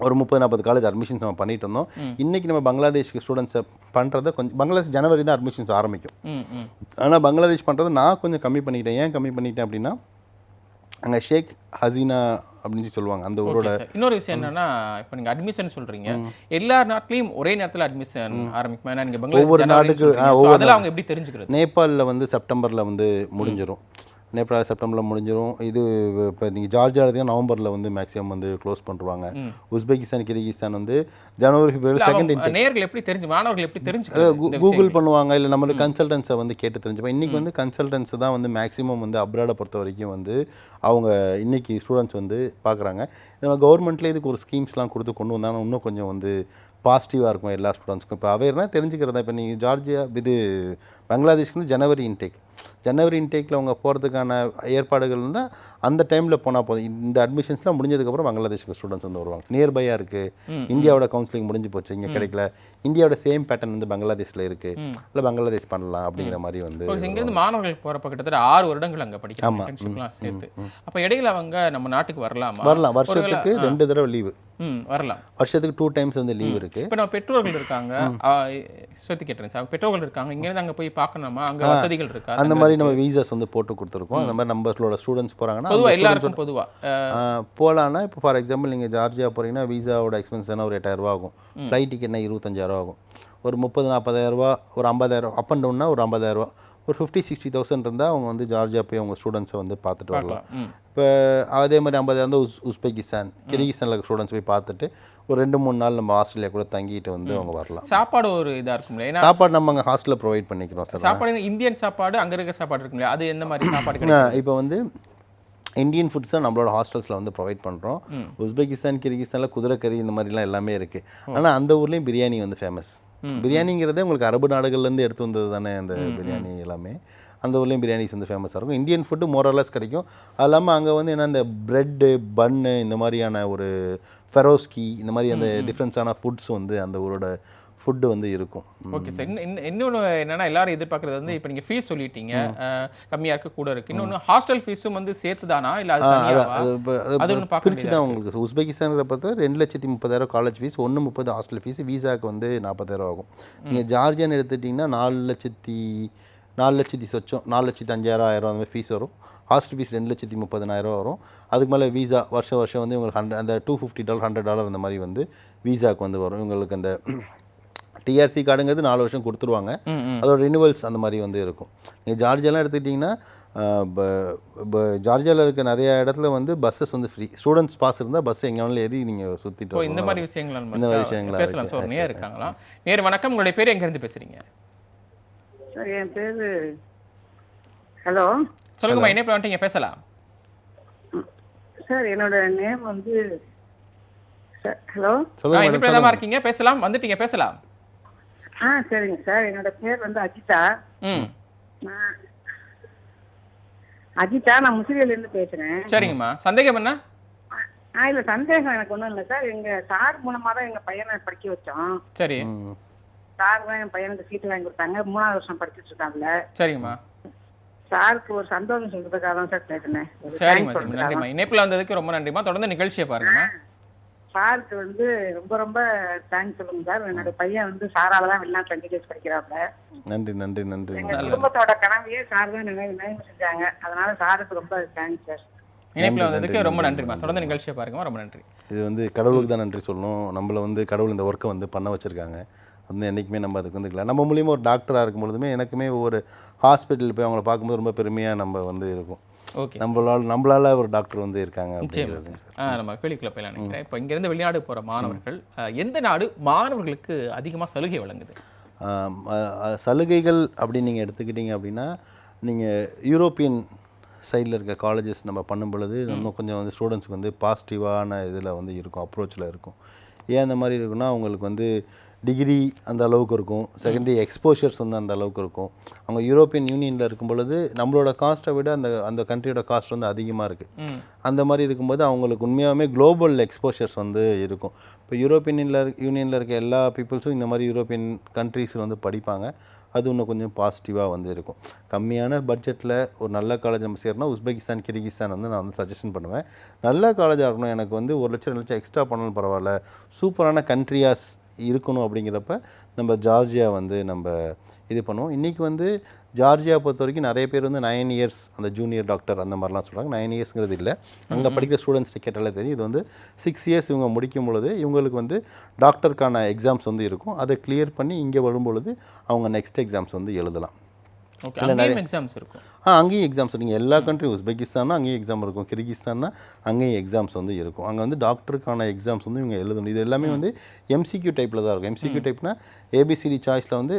ஒரு 30-40 காலேஜ் அட்மிஷன்ஸ் நம்ம பண்ணிட்டு இருந்தோம். இன்றைக்கி நம்ம பங்களாதேஷ்க்கு ஸ்டூடெண்ட்ஸை பண்ணுறதை கொஞ்சம் பங்களாதேஷ் ஜனவரி தான் அட்மிஷன்ஸ் ஆரம்பிக்கும். ஆனால் பங்களாதேஷ் பண்ணுறது நான் கொஞ்சம் கம்மி பண்ணிக்கிட்டேன். ஏன் கம்மி பண்ணிட்டேன் அப்படின்னா அங்கே ஷேக் ஹசீனா அப்படின்னு சொல்லுவாங்க அந்த ஊரோட. இன்னொரு விஷயம் என்னன்னா, இப்போ நீங்க அட்மிஷன் சொல்றீங்க, எல்லா நாட்டிலையும் ஒரே நேரத்தில் அட்மிஷன் ஆரம்பிக்குமா? ஏன்னா நீங்க ஒவ்வொரு நாட்டுக்கு அதெல்லாம் அவங்க எப்படி தெரிஞ்சுக்கிறது? நேபாளில் வந்து செப்டம்பரில் வந்து முடிஞ்சிடும். நேபாள் செப்டம்பரில் முடிஞ்சிடும். இது இப்போ நீங்கள் ஜார்ஜியா எடுத்தீங்கன்னா நவம்பரில் வந்து மேக்ஸிமம் வந்து க்ளோஸ் பண்ணுவாங்க. உஸ்பெகிஸ்தான், கிர்கிஸ்தான் வந்து ஜனவரி, பிப்ரவரி செகண்ட் இன்டேக். நேயர்கள் எப்படி தெரிஞ்சு, மாணவர்கள் எப்படி தெரிஞ்சு கூகுள் பண்ணுவாங்க, இல்லை நம்மளுக்கு கன்சல்டன்ஸை வந்து கேட்டு தெரிஞ்சுப்போம். இன்றைக்கி வந்து கன்சல்டன்ஸ் தான் வந்து மேக்ஸிமம் வந்து அப்ராடை பொறுத்த வரைக்கும் வந்து அவங்க இன்றைக்கி ஸ்டூடெண்ட்ஸ் வந்து பார்க்குறாங்க. நம்ம கவர்மெண்ட்லேயே இதுக்கு ஒரு ஸ்கீம்ஸ்லாம் கொடுத்து கொண்டு வந்தாங்கன்னா இன்னும் கொஞ்சம் வந்து பாசிட்டிவாக இருக்கும் எல்லா ஸ்டூடெண்ட்ஸ்க்கும். இப்போ அவேர்னா தெரிஞ்சுக்கிறதா. இப்போ நீங்கள் ஜார்ஜியா இது பங்களாதேஷ்க்கு வந்து ஜனவரி இன்டேக்கில் அவங்க போகிறதுக்கான ஏற்பாடுகள் இருந்தால் அந்த டைமில் போனால் போதும். இந்த அட்மிஷன்ஸ்லாம் முடிஞ்சதுக்கப்புறம் பங்களாதேஷ்க்கு ஸ்டூடெண்ட்ஸ் வந்து வருவாங்க. நியர்பையாக இருக்குது. இந்தியாவோட கவுன்சிலிங் முடிஞ்சு போச்சு, இங்கே கிடைக்கல. இந்தியாவோட சேம் பேட்டர்ன் வந்து பங்களாதேஷில் இருக்குது, இல்லை பங்களாதேஷ் பண்ணலாம் அப்படிங்கிற மாதிரி வந்து. இங்கேருந்து மாணவர்கள் போகிறப்ப கிட்டத்தட்ட 6 வருடங்கள் அங்கே படிக்கலாம் சேர்த்து. அப்போ இடையில அவங்க நம்ம நாட்டுக்கு வரலாம். வருஷத்துக்கு 2 தடவை லீவு வரலாம். வருஷத்துக்கு 2 டைம்ஸ் வந்து லீவ் இருக்குது. இப்போ நம்ம பெற்றோர்கள் இருக்காங்க, சேர்த்து கேட்டுறேன் சார், பெற்றோர்கள் இருக்காங்க, இங்கேருந்து அங்கே போய் பார்க்கணுமா, அங்கே வசதிகள் இருக்கா? அந்த மாதிரி நம்ம வீசாஸ் வந்து போட்டு கொடுத்துருக்கோம். அந்த மாதிரி நம்மளோட ஸ்டூடெண்ட்ஸ் போகிறாங்கன்னா பொதுவாக எல்லாருக்கும் பொதுவாக போகலான்னா, இப்போ ஃபார் எக்ஸாம்பிள் நீங்கள் ஜார்ஜியா போகிறீங்கன்னா வீசாவோட எக்ஸ்பென்ஸ் ஒரு 8,000 ரூபா ஆகும். ஃப்ளைட் டிக்கெட்னா 25,000 ஆகும். ஒரு 30,000-40,000 ரூபா, ஒரு 50,000 அப் அண்ட் டவுன்னா ஒரு 50,000 ரூபா, ஒரு 50,000-60,000 இருந்தால் அவங்க வந்து ஜார்ஜியா போய் அவங்க ஸ்டூடெண்ட்ஸை வந்து பார்த்துட்டு வரலாம். இப்போ அதே மாதிரி 50,000 வந்து உஸ்பெகிஸ்தான், கிர்கிஸ்தானில் இருக்க ஸ்டூடெண்ட்ஸ் போய் பார்த்துட்டு ஒரு 2-3 நாள் நம்ம ஆஸ்திரேலியா கூட தங்கிட்டு வந்து அவங்க வரலாம். சாப்பாடு ஒரு இதாக இருக்கும் இல்லையா? சாப்பாடு நம்ம அங்கே ஹாஸ்டலில் ப்ரொவைட் பண்ணிக்கிறோம் சார். சாப்பாடு இந்தியன் சாப்பாடு, அங்கே இருக்க சாப்பாடு இருக்கும் இல்லையா? அது எந்த மாதிரி சாப்பாடு? இப்போ வந்து இந்தியன் ஃபுட்ஸ் தான் நம்மளோட ஹாஸ்டல்ஸில் வந்து ப்ரொவைட் பண்ணுறோம். உஸ்பெகிஸ்தான், கிர்கிஸ்தானில் குதிரைக்கறி இந்த மாதிரிலாம் எல்லாமே இருக்குது. ஆனால் அந்த ஊர்லேயும் பிரியாணி வந்து ஃபேமஸ். பிரியாணிங்கிறதே உங்களுக்கு அரபு நாடுகள்லேருந்து எடுத்து வந்தது தானே அந்த பிரியாணி எல்லாமே. அந்த ஊர்லேயும் பிரியாணிஸ் வந்து ஃபேமஸாக இருக்கும். இந்தியன் ஃபுட்டு மோரலஸ் கிடைக்கும். அது இல்லாமல் அங்கே வந்து என்ன இந்த ப்ரெட்டு, பன்னு, இந்த மாதிரியான ஒரு ஃபெரோஸ்கி, இந்த மாதிரி அந்த டிஃப்ரென்ஸான ஃபுட்ஸ் வந்து அந்த ஊரோட ஃபுட்டு வந்து இருக்கும். Okay sir. இன்னொன்று என்னென்னா, எல்லாரும் எதிர்பார்க்குறது வந்து இப்போ நீங்கள் ஃபீஸ் சொல்லிட்டீங்க, கம்மியாக இருக்குது, கூட இருக்குது. இன்னொன்று ஹாஸ்டல் ஃபீஸும் வந்து சேர்த்து தானா, இல்லை அது பிரிச்சு தான் உங்களுக்கு. உஸ்பெகிஸ்தான்கிற பார்த்தா 2,30,000 காலேஜ் ஃபீஸ், 1,30,000 ஹாஸ்டல் ஃபீஸ், வீசாவுக்கு வந்து 40,000 ஆகும். நீங்கள் ஜார்ஜியான்னு எடுத்துட்டிங்கன்னா 4,00,000 சொச்சம், 4,05,000 அந்த மாதிரி ஃபீஸ் வரும். ஹாஸ்டல் ஃபீஸ் 2,30,000 வரும். அதுக்கு மேலே வீசா வருஷம் வந்து உங்களுக்கு அந்த $250 $100 அந்த மாதிரி வந்து வீசாவுக்கு வந்து வரும். இவங்களுக்கு அந்த டிஆர்சி கார்டுங்கிறது 4 வருஷம் கொடுத்துருவாங்க. அதோட ரினிவல்ஸ் அந்த மாதிரி வந்து இருக்கும். நீங்கள் ஜார்ஜியாலாம் எடுத்துக்கிட்டிங்கன்னா ஜார்ஜியாவில் இருக்க நிறைய இடத்துல வந்து பஸ்ஸஸ் வந்து ஃப்ரீ. ஸ்டூடெண்ட்ஸ் பாஸ் இருந்தால் பஸ் எங்கே வேணாலும் ஏறி நீங்கள் சுற்றிட்டு இந்த மாதிரி விஷயங்கள் பேசலாம். சார் நேர் இருக்காங்களா? நேர் வணக்கம், உங்களுடைய பேர் எங்கேருந்து பேசுகிறீங்க? சார் என் பேர் ஹலோ சொல்லுங்கம்மா, என்ன பண்ணிட்டீங்க, பேசலாம். சார் என்னோட நேம் வந்து ஹலோ என்ன இருக்கீங்க, பேசலாம், வந்துட்டீங்க, பேசலாம். சரிங்க சார். என்னோட பேர் வந்து அஜிதா. நான் முசிறியிலேருந்து பேசுகிறேன். சரிங்கம்மா, சந்தேகம் என்ன? இல்லை சந்தேகம் எனக்கு ஒன்றும் இல்லை சார். எங்கள் சார் மூலமாக தான் எங்கள் பையனை படிக்க வச்சோம். சரி. சார் தான் என் பையனுக்கு சீட்டு வாங்கி கொடுத்தாங்க. 3வது வருஷம் படிச்சுட்டு இருக்காங்கல்ல. சரிங்கம்மா. சாருக்கு ஒரு சந்தோஷம் சொல்றதுக்காக தான் சார் பேசுனேன். சரிம்மா, நன்றிம்மா. இணைப்பில் வந்ததுக்கு ரொம்ப நன்றிம்மா. தொடர்ந்து நிகழ்ச்சியை பாருங்கம்மா. சாருக்கு வந்து ரொம்ப ரொம்ப தேங்க்ஸ் சொல்லுங்க சார். என்னோட பையன் வந்து சாரால தான் வெளிநாட்டு MBBS படிக்கிறாப்ல. நன்றி. எங்க குடும்பத்தோட கனவையே சார் தான் நினைவு செஞ்சாங்க. அதனால சாருக்கு ரொம்ப தேங்க்ஸ் சார். இணைப்பில் வந்ததுக்கு ரொம்ப நன்றிம்மா. தொடர்ந்து நிகழ்ச்சியை பாருங்கம்மா. ரொம்ப நன்றி. இது வந்து கடவுளுக்கு தான் நன்றி சொல்லணும். நம்மளை வந்து கடவுள் இந்த ஒர்க்கை வந்து பண்ண வச்சுருக்காங்க. வந்து என்றைக்குமே நம்ம அதுக்கு வந்துக்கலாம். நம்ம மூலியமாக ஒரு டாக்டராக இருக்கும் பொழுதுமே எனக்குமே ஒரு ஹாஸ்பிட்டல் போய் அவங்கள பார்க்கும்போது ரொம்ப பெருமையாக நம்ம வந்து இருக்கும். ஓகே, நம்மளால ஒரு டாக்டர் வந்து இருக்காங்க அப்படிங்கிறது. நம்ம கேள்விக்குள்ள போயிடலாம் நினைக்கிறேன். இப்போ இங்கேருந்து வெளிநாடு போகிற மாணவர்கள் எந்த நாடு மாணவர்களுக்கு அதிகமாக சலுகை வழங்குது? சலுகைகள் அப்படின்னு நீங்கள் எடுத்துக்கிட்டீங்க அப்படின்னா, நீங்கள் யூரோப்பியன் சைடில் இருக்க காலேஜஸ் நம்ம பண்ணும் பொழுது இன்னும் கொஞ்சம் வந்து ஸ்டூடெண்ட்ஸுக்கு வந்து பாசிட்டிவான இதில் வந்து இருக்கும், அப்ரோச்சில் இருக்கும். ஏன் அந்த மாதிரி இருக்குன்னா, அவங்களுக்கு வந்து டிகிரி அந்த அளவுக்கு இருக்கும், செகண்டரி எக்ஸ்போஷர்ஸ் வந்து அந்த அளவுக்கு இருக்கும். அவங்க யூரோப்பியன் யூனியனில் இருக்கும் பொழுது நம்மளோட காஸ்ட்டை விட அந்த கண்ட்ரியோட காஸ்ட் வந்து அதிகமாக இருக்குது. அந்த மாதிரி இருக்கும்போது அவங்களுக்கு உண்மையாகவே குளோபல் எக்ஸ்போஷர்ஸ் வந்து இருக்கும். இப்போ யூனியனில் இருக்க எல்லா பீப்புள்ஸும் இந்த மாதிரி யூரோப்பியன் கண்ட்ரீஸில் வந்து படிப்பாங்க. அது இன்னும் கொஞ்சம் பாசிட்டிவாக வந்து இருக்கும். கம்மியான பட்ஜெட்டில் ஒரு நல்ல காலேஜ் நம்ம சேரணும். உஸ்பெகிஸ்தான், கிர்கிஸ்தான் வந்து நான் வந்து சஜஷன் பண்ணுவேன். நல்ல காலேஜாக இருக்கணும். எனக்கு வந்து 1 லட்சம் 2 லட்சம் எக்ஸ்ட்ரா பண்ணாலும் பரவாயில்ல, சூப்பரான கண்ட்ரியாஸ் இருக்கணும். அப்படிங்கிறப்ப நம்ம ஜார்ஜியா வந்து நம்ம இது பண்ணுவோம். இன்றைக்கி வந்து ஜார்ஜியா பொறுத்த வரைக்கும் நிறைய பேர் வந்து 9 இயர்ஸ் அந்த ஜூனியர் டாக்டர் அந்த மாதிரிலாம் சொல்கிறாங்க. 9 இயர்ஸ்ங்கிறது இல்லை, அங்கே படிக்கிற ஸ்டூடெண்ட்ஸ் கேட்டாலே தெரியும். இது வந்து 6 இயர்ஸ் இவங்க முடிக்கும் பொழுது இவங்களுக்கு வந்து டாக்டருக்கான எக்ஸாம்ஸ் வந்து இருக்கும். அதை கிளியர் பண்ணி இங்கே வரும்பொழுது அவங்க நெக்ஸ்ட் எக்ஸாம்ஸ் வந்து எழுதலாம். எக்ஸாம்ஸ் இருக்கும். அங்கேயும் எக்ஸாம்ஸ் நீங்கள் எல்லா கண்ட்ரியும் உஸ்பெகிஸ்தான்னா அங்கேயும் எக்ஸாம் இருக்கும், கிர்கிஸ்தான்னா அங்கேயும் எக்ஸாம்ஸ் வந்து இருக்கும். அங்கே வந்து டாக்டருக்கான எக்ஸாம்ஸ் வந்து இவங்க எழுதணும். இது எல்லாமே வந்து எம்சிக்யூ டைப்பில் தான் இருக்கும். எம்சிக்யூ டைப்னா ஏபிசிடி சாய்ஸில் வந்து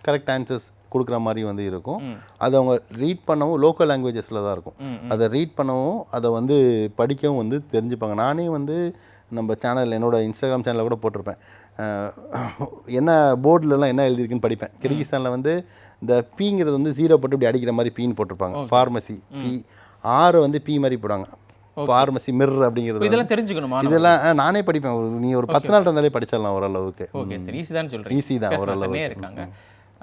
கரெக்ட் ஆன்சர்ஸ் கொடுக்குற மாதிரி வந்து இருக்கும். அதை அவங்க ரீட் பண்ணவும் லோக்கல் லாங்குவேஜஸில் தான் இருக்கும். அதை ரீட் பண்ணவும் அதை வந்து படிக்கவும் வந்து தெரிஞ்சுப்பாங்க. நானே வந்து நம்ம சேனல் என்னோடய இன்ஸ்டாகிராம் சேனலில் கூட போட்டிருப்பேன், என்ன போர்டிலலாம் என்ன எழுதியிருக்குன்னு படிப்பேன். கிர்கிஸ்தானில் வந்து இந்த பீங்கிறது வந்து 0 போட்டு இப்படி அடிக்கிற மாதிரி பீன்னு போட்டிருப்பாங்க. ஃபார்மசி பி, ஆறு வந்து பி மாதிரி போடுவாங்க. ஃபார்மசி மிர்ர் அப்படிங்கிறது இதெல்லாம் தெரிஞ்சுக்கணுமா? இதெல்லாம் நானே படிப்பேன். நீ ஒரு 10 நாள் இருந்தாலே படிச்சிடலாம் ஓரளவுக்கு. ஓகே சார், ஈஸி தான் சொல்கிறேன். ஈஸி தான் ஓரளவுக்கு இருக்காங்க.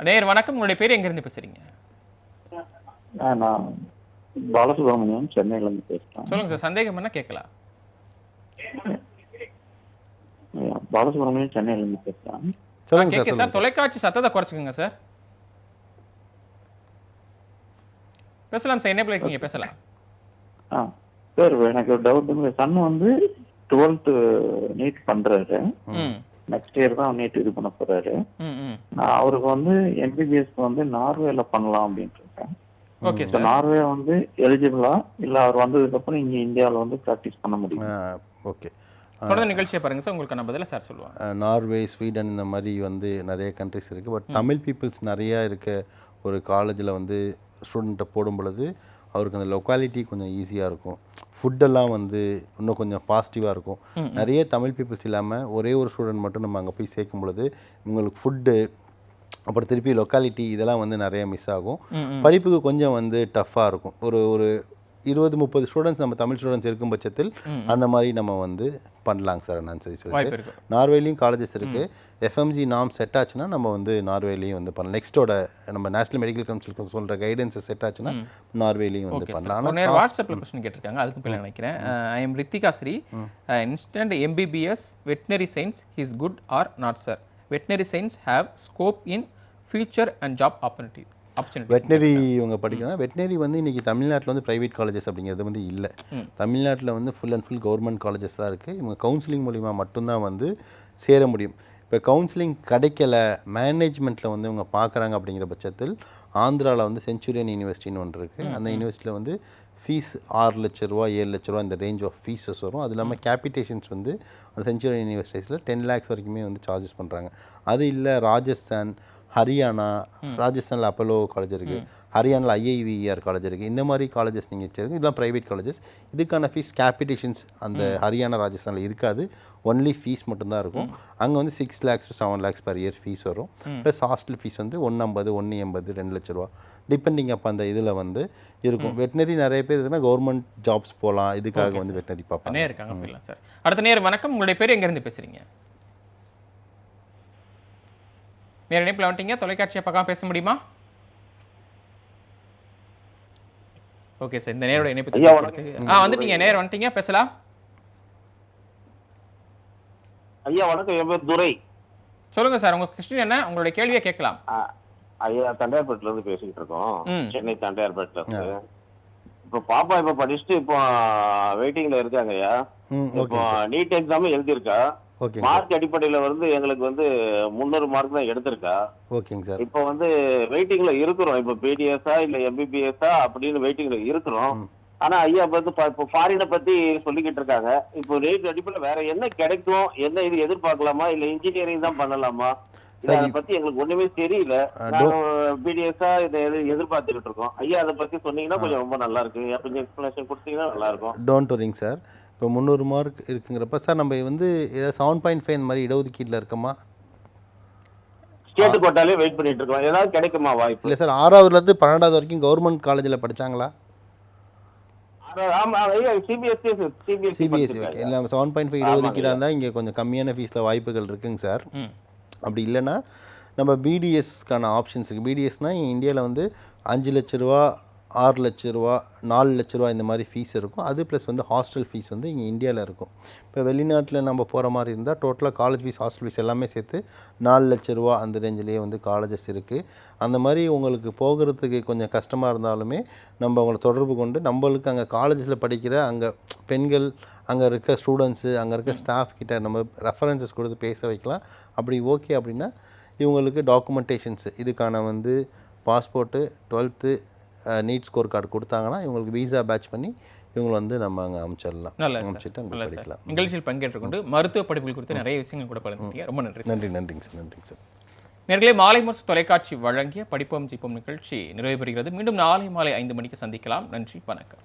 நேர் வணக்கம், உங்களுடைய பேர் எங்கேருந்து பேசுகிறீங்க? நான் பாலசுப்ரமணியம், சென்னையிலேருந்து பேசுகிறேன். சொல்லுங்கள் சார், சந்தேகம் என்ன கேட்கலாம்? பாலசுப்ரமணியம், சென்னையிலேருந்து பேசுகிறேன். சொல்லுங்க சார். தொலைக்காட்சி சத்தத்தை குறைச்சிக்கோங்க சார். பேசலாம் சார், என்ன இருக்கீங்க, பேசலாம். சார் எனக்கு ஒரு டவுட். சன் வந்து 12th நீட் பண்றாரு, நெக்ஸ்ட் இயர் தான் நீட் இது பண்ண போறாரு. அவருக்கு வந்து எம்பிபிஎஸ் வந்து நார்வேல பண்ணலாம் அப்படின்ட்டு இருக்கேன். Okay sir. நார்வே வந்து எலிஜிபிளா இல்ல அவர் வந்ததுக்கு அப்புறம் இங்க இந்தியாவில் வந்து ப்ராக்டிஸ் பண்ண முடியும்? ஓகே, தொடர்ந்து நிகழ்ச்சியை பாருங்க சார், உங்களுக்கு நான் பதில சார் சொல்லுவாங்க. நார்வே, ஸ்வீடன் இந்த மாதிரி வந்து நிறைய கண்ட்ரிஸ் இருக்குது. பட் தமிழ் பீப்புள்ஸ் நிறையா இருக்க ஒரு காலேஜில் வந்து ஸ்டூடெண்ட்டை போடும் பொழுது அவருக்கு அந்த லொக்காலிட்டி கொஞ்சம் ஈஸியாக இருக்கும். ஃபுட்டெல்லாம் வந்து இன்னும் கொஞ்சம் பாசிட்டிவாக இருக்கும். நிறைய தமிழ் பீப்புள்ஸ் இல்லாமல் ஒரே ஒரு ஸ்டூடெண்ட் மட்டும் நம்ம அங்கே போய் சேர்க்கும் பொழுது உங்களுக்கு ஃபுட்டு, அப்புறம் திருப்பி லொக்காலிட்டி இதெல்லாம் வந்து நிறைய மிஸ் ஆகும். படிப்புக்கு கொஞ்சம் வந்து டஃப்பாக இருக்கும். ஒரு 20-30 ஸ்டூடெண்ட்ஸ் நம்ம தமிழ் ஸ்டூடெண்ட்ஸ் இருக்கும் பட்சத்தில் அந்த மாதிரி நம்ம வந்து பண்ணலாங்க சார். நான் சொல்லிட்டு நார்வேலையும் காலேஜஸ் இருக்குது. எஃப்எம்ஜி நாம் செட் ஆச்சுன்னா நம்ம வந்து நார்வேலையும் வந்து பண்ணலாம். நெக்ஸ்ட்டோட நம்ம நேஷனல் மெடிக்கல் கவுன்சில் சொல்கிற கைடன்ஸை செட் ஆச்சுன்னா நார்வேலையும் வந்து பண்ணலாம். ஆனால் வாட்ஸ்அப்பில் கொஸ்டின் கேட்டிருக்காங்க, அதுக்கு பிள்ளை நினைக்கிறேன். I am Rithika Sri, instant MBBS veterinary science is good or not sir? Veterinary science have scope in future and job opportunity? Veterinary இவங்க படிக்கணும். வெட்டினரி வந்து இன்றைக்கி தமிழ்நாட்டில் வந்து ப்ரைவேட் காலேஜஸ் அப்படிங்கிறது வந்து இல்லை. தமிழ்நாட்டில் வந்து full and full government colleges தான் இருக்குது. இவங்க கவுன்சிலிங் மூலிமா மட்டும்தான் வந்து சேர முடியும். இப்போ கவுன்சிலிங் கிடைக்கல, மேனேஜ்மெண்ட்டில் வந்து இவங்க பார்க்குறாங்க அப்படிங்கிற பட்சத்தில் ஆந்திராவில் வந்து செஞ்சுரியன் யூனிவர்சிட்டின்னு ஒன்று இருக்குது. அந்த யூனிவர்சிட்டியில் வந்து ஃபீஸ் 6 லட்ச ரூபா 7 லட்ச ரூபா இந்த ரேஞ்ச் ஆஃப் ஃபீஸஸ் வரும். அது இல்லாமல் கேபிட்டேஷன்ஸ் வந்து அந்த செஞ்சுரியன் யூனிவர்சிட்டிஸில் 10 lakhs வரைக்குமே வந்து சார்ஜஸ் பண்ணுறாங்க. அது இல்லை ராஜஸ்தான், ஹரியானா, ராஜஸ்தானில் அப்போலோ காலேஜ் இருக்குது, ஹரியானாவில் ஐஐவிஆர் காலேஜ் இருக்குது. இந்த மாதிரி காலேஜஸ் நீங்கள் வச்சுருக்கு. இதெல்லாம் ப்ரைவேட் காலேஜஸ். இதுக்கான ஃபீஸ் கேபிட்டேஷன்ஸ் அந்த ஹரியானா, ராஜஸ்தானில் இருக்காது. ஒன்லி ஃபீஸ் மட்டும்தான் இருக்கும். அங்கே வந்து 6 lakhs to 7 lakhs per year fees வரும். ப்ளஸ் ஹாஸ்டல் ஃபீஸ் வந்து 150, 180, 2 லட்ச ரூபா டிபெண்டிங் அப்போ அந்த இதில் வந்து இருக்கும். வெட்டினரி நிறைய பேர் இருக்குன்னா கவர்மெண்ட் ஜாப்ஸ் போகலாம், இதுக்காக வந்து வெட்டினரி பார்ப்பாங்க. இருக்காங்க போயிடலாம் சார். அடுத்த நேர் வணக்கம், உங்களுடைய பேர் எங்கேருந்து பேசுகிறீங்க? நேர இணைப்பில் வந்துட்டீங்க, தொலைக்காட்சியை பார்க்காம பேச முடியுமா? ஓகே சார், இந்த நேரோட இணைப்பு வந்துட்டீங்க, நேர் வந்துட்டீங்க, பேசலாம். ஐயா வணக்கம், என் பேர் துரை. சொல்லுங்க சார், உங்க கொஸ்டின் என்ன, உங்களுடைய கேள்வியை கேட்கலாம். ஐயா தண்டையார்பேட்டில இருந்து பேசிக்கிட்டு இருக்கோம், சென்னை தண்டையார்பேட்டில இருந்து. இப்போ பாப்பா இப்ப படிச்சுட்டு இப்போ வெயிட்டிங்ல இருக்காங்க ஐயா. இப்போ நீட் எக்ஸாம் எழுதியிருக்கா, மார்க் அடிப்படையில வந்து எங்களுக்கு வந்து 300 மார்க் தான் எடுத்திருக்கா. ஓகேங்க சார். இப்போ வந்து வெயிட்டிங்ல இருக்கிறோம். இப்போ பிடிஎஸ்ஆ இல்ல எம்பிபிஎஸ்ஆ அப்படின்னு வெயிட்டிங்ல இருக்கிறோம். ஆனா ஐயா வந்து இப்போ ஃபாரினை பத்தி சொல்லிக்கிட்டு இருக்காங்க. இப்போ ரேட் அடிப்படையில் வேற என்ன கிடைக்கும், என்ன இது எதிர்பார்க்கலாமா இல்ல இன்ஜினியரிங் தான் பண்ணலாமா? அதை பத்தி எங்களுக்கு ஒண்ணுமே தெரியல. பிடிஎஸ்ஆ இதை எதிர்பார்த்துக்கிட்டு இருக்கோம். ஐயா அதை பத்தி சொன்னீங்கன்னா கொஞ்சம் ரொம்ப நல்லா இருக்கு. கொஞ்சம் எக்ஸ்பிளனேஷன் கொடுத்தீங்கன்னா நல்லா இருக்கும். Don't worrying sir. இப்போ 300 மார்க் இருக்குங்கிறப்ப சார் நம்ம வந்து ஏதாவது 7.5 இந்த மாதிரி இடஒதுக்கீட்டில் இருக்கமா? ஸ்டேட் கோட்டாலே வெயிட் பண்ணிட்டு இருக்கோம். ஏதாவது கிடைக்குமா வாய்ப்பு? இல்லை சார், 6வதுலேருந்து 12வது வரைக்கும் கவர்மெண்ட் காலேஜில் படித்தாங்களா? சிபிஎஸ்சி. ஓகே, இல்லை 7.5 இடஒதுக்கீடாக இருந்தால் இங்கே கொஞ்சம் கம்மியான ஃபீஸில் வாய்ப்புகள் இருக்குங்க சார். அப்படி இல்லைன்னா நம்ம பிடிஎஸ்க்கான ஆப்ஷன்ஸ் இருக்குது. பிடிஎஸ்னால் இந்தியாவில் வந்து 5 லட்ச ரூபா 6 லட்ச ரூபா 4 லட்ச ரூபா இந்த மாதிரி ஃபீஸ் இருக்கும். அது ப்ளஸ் வந்து ஹாஸ்டல் ஃபீஸ் வந்து இங்கே இந்தியாவில் இருக்கும். இப்போ வெளிநாட்டில் நம்ம போகிற மாதிரி இருந்தால் டோட்டலாக காலேஜ் ஃபீஸ் ஹாஸ்டல் ஃபீஸ் எல்லாமே சேர்த்து 4 லட்ச ரூபா அந்த ரேஞ்சிலேயே வந்து காலேஜஸ் இருக்குது. அந்த மாதிரி உங்களுக்கு போகிறதுக்கு கொஞ்சம் கஷ்டமாக இருந்தாலுமே நம்ம அவங்கள தொடர்பு கொண்டு நம்மளுக்கு அங்கே காலேஜில் படிக்கிற அங்கே பெண்கள், அங்கே இருக்க ஸ்டூடெண்ட்ஸு, அங்கே இருக்க ஸ்டாஃப் கிட்ட நம்ம ரெஃபரன்சஸ் கொடுத்து பேச வைக்கலாம். அப்படி ஓகே அப்படின்னா இவங்களுக்கு டாக்குமெண்டேஷன்ஸு இதுக்கான வந்து passport, 12th NEET score card கொடுத்தாங்கன்னா இவங்களுக்கு வீசா பேட்ச் பண்ணி இவங்களை வந்து நம்ம அங்கே அமைச்சிடலாம். அமைச்சிட்டு அங்கே படிக்கலாம். நிகழ்ச்சியில் பங்கேற்றுக்கொண்டு மருத்துவ படிப்புகள் குறித்து நிறைய விஷயங்கள் கூட பகிர்ந்தீங்க. ரொம்ப நன்றி. நன்றிங்க சார். நேர்களே, மாலை முரசு தொலைக்காட்சி வழங்கிய படிப்போம் ஜெயிப்போம் நிகழ்ச்சி நிறைவு பெறுகிறது. மீண்டும் நாளை மாலை 5 மணிக்கு சந்திக்கலாம். நன்றி, வணக்கம்.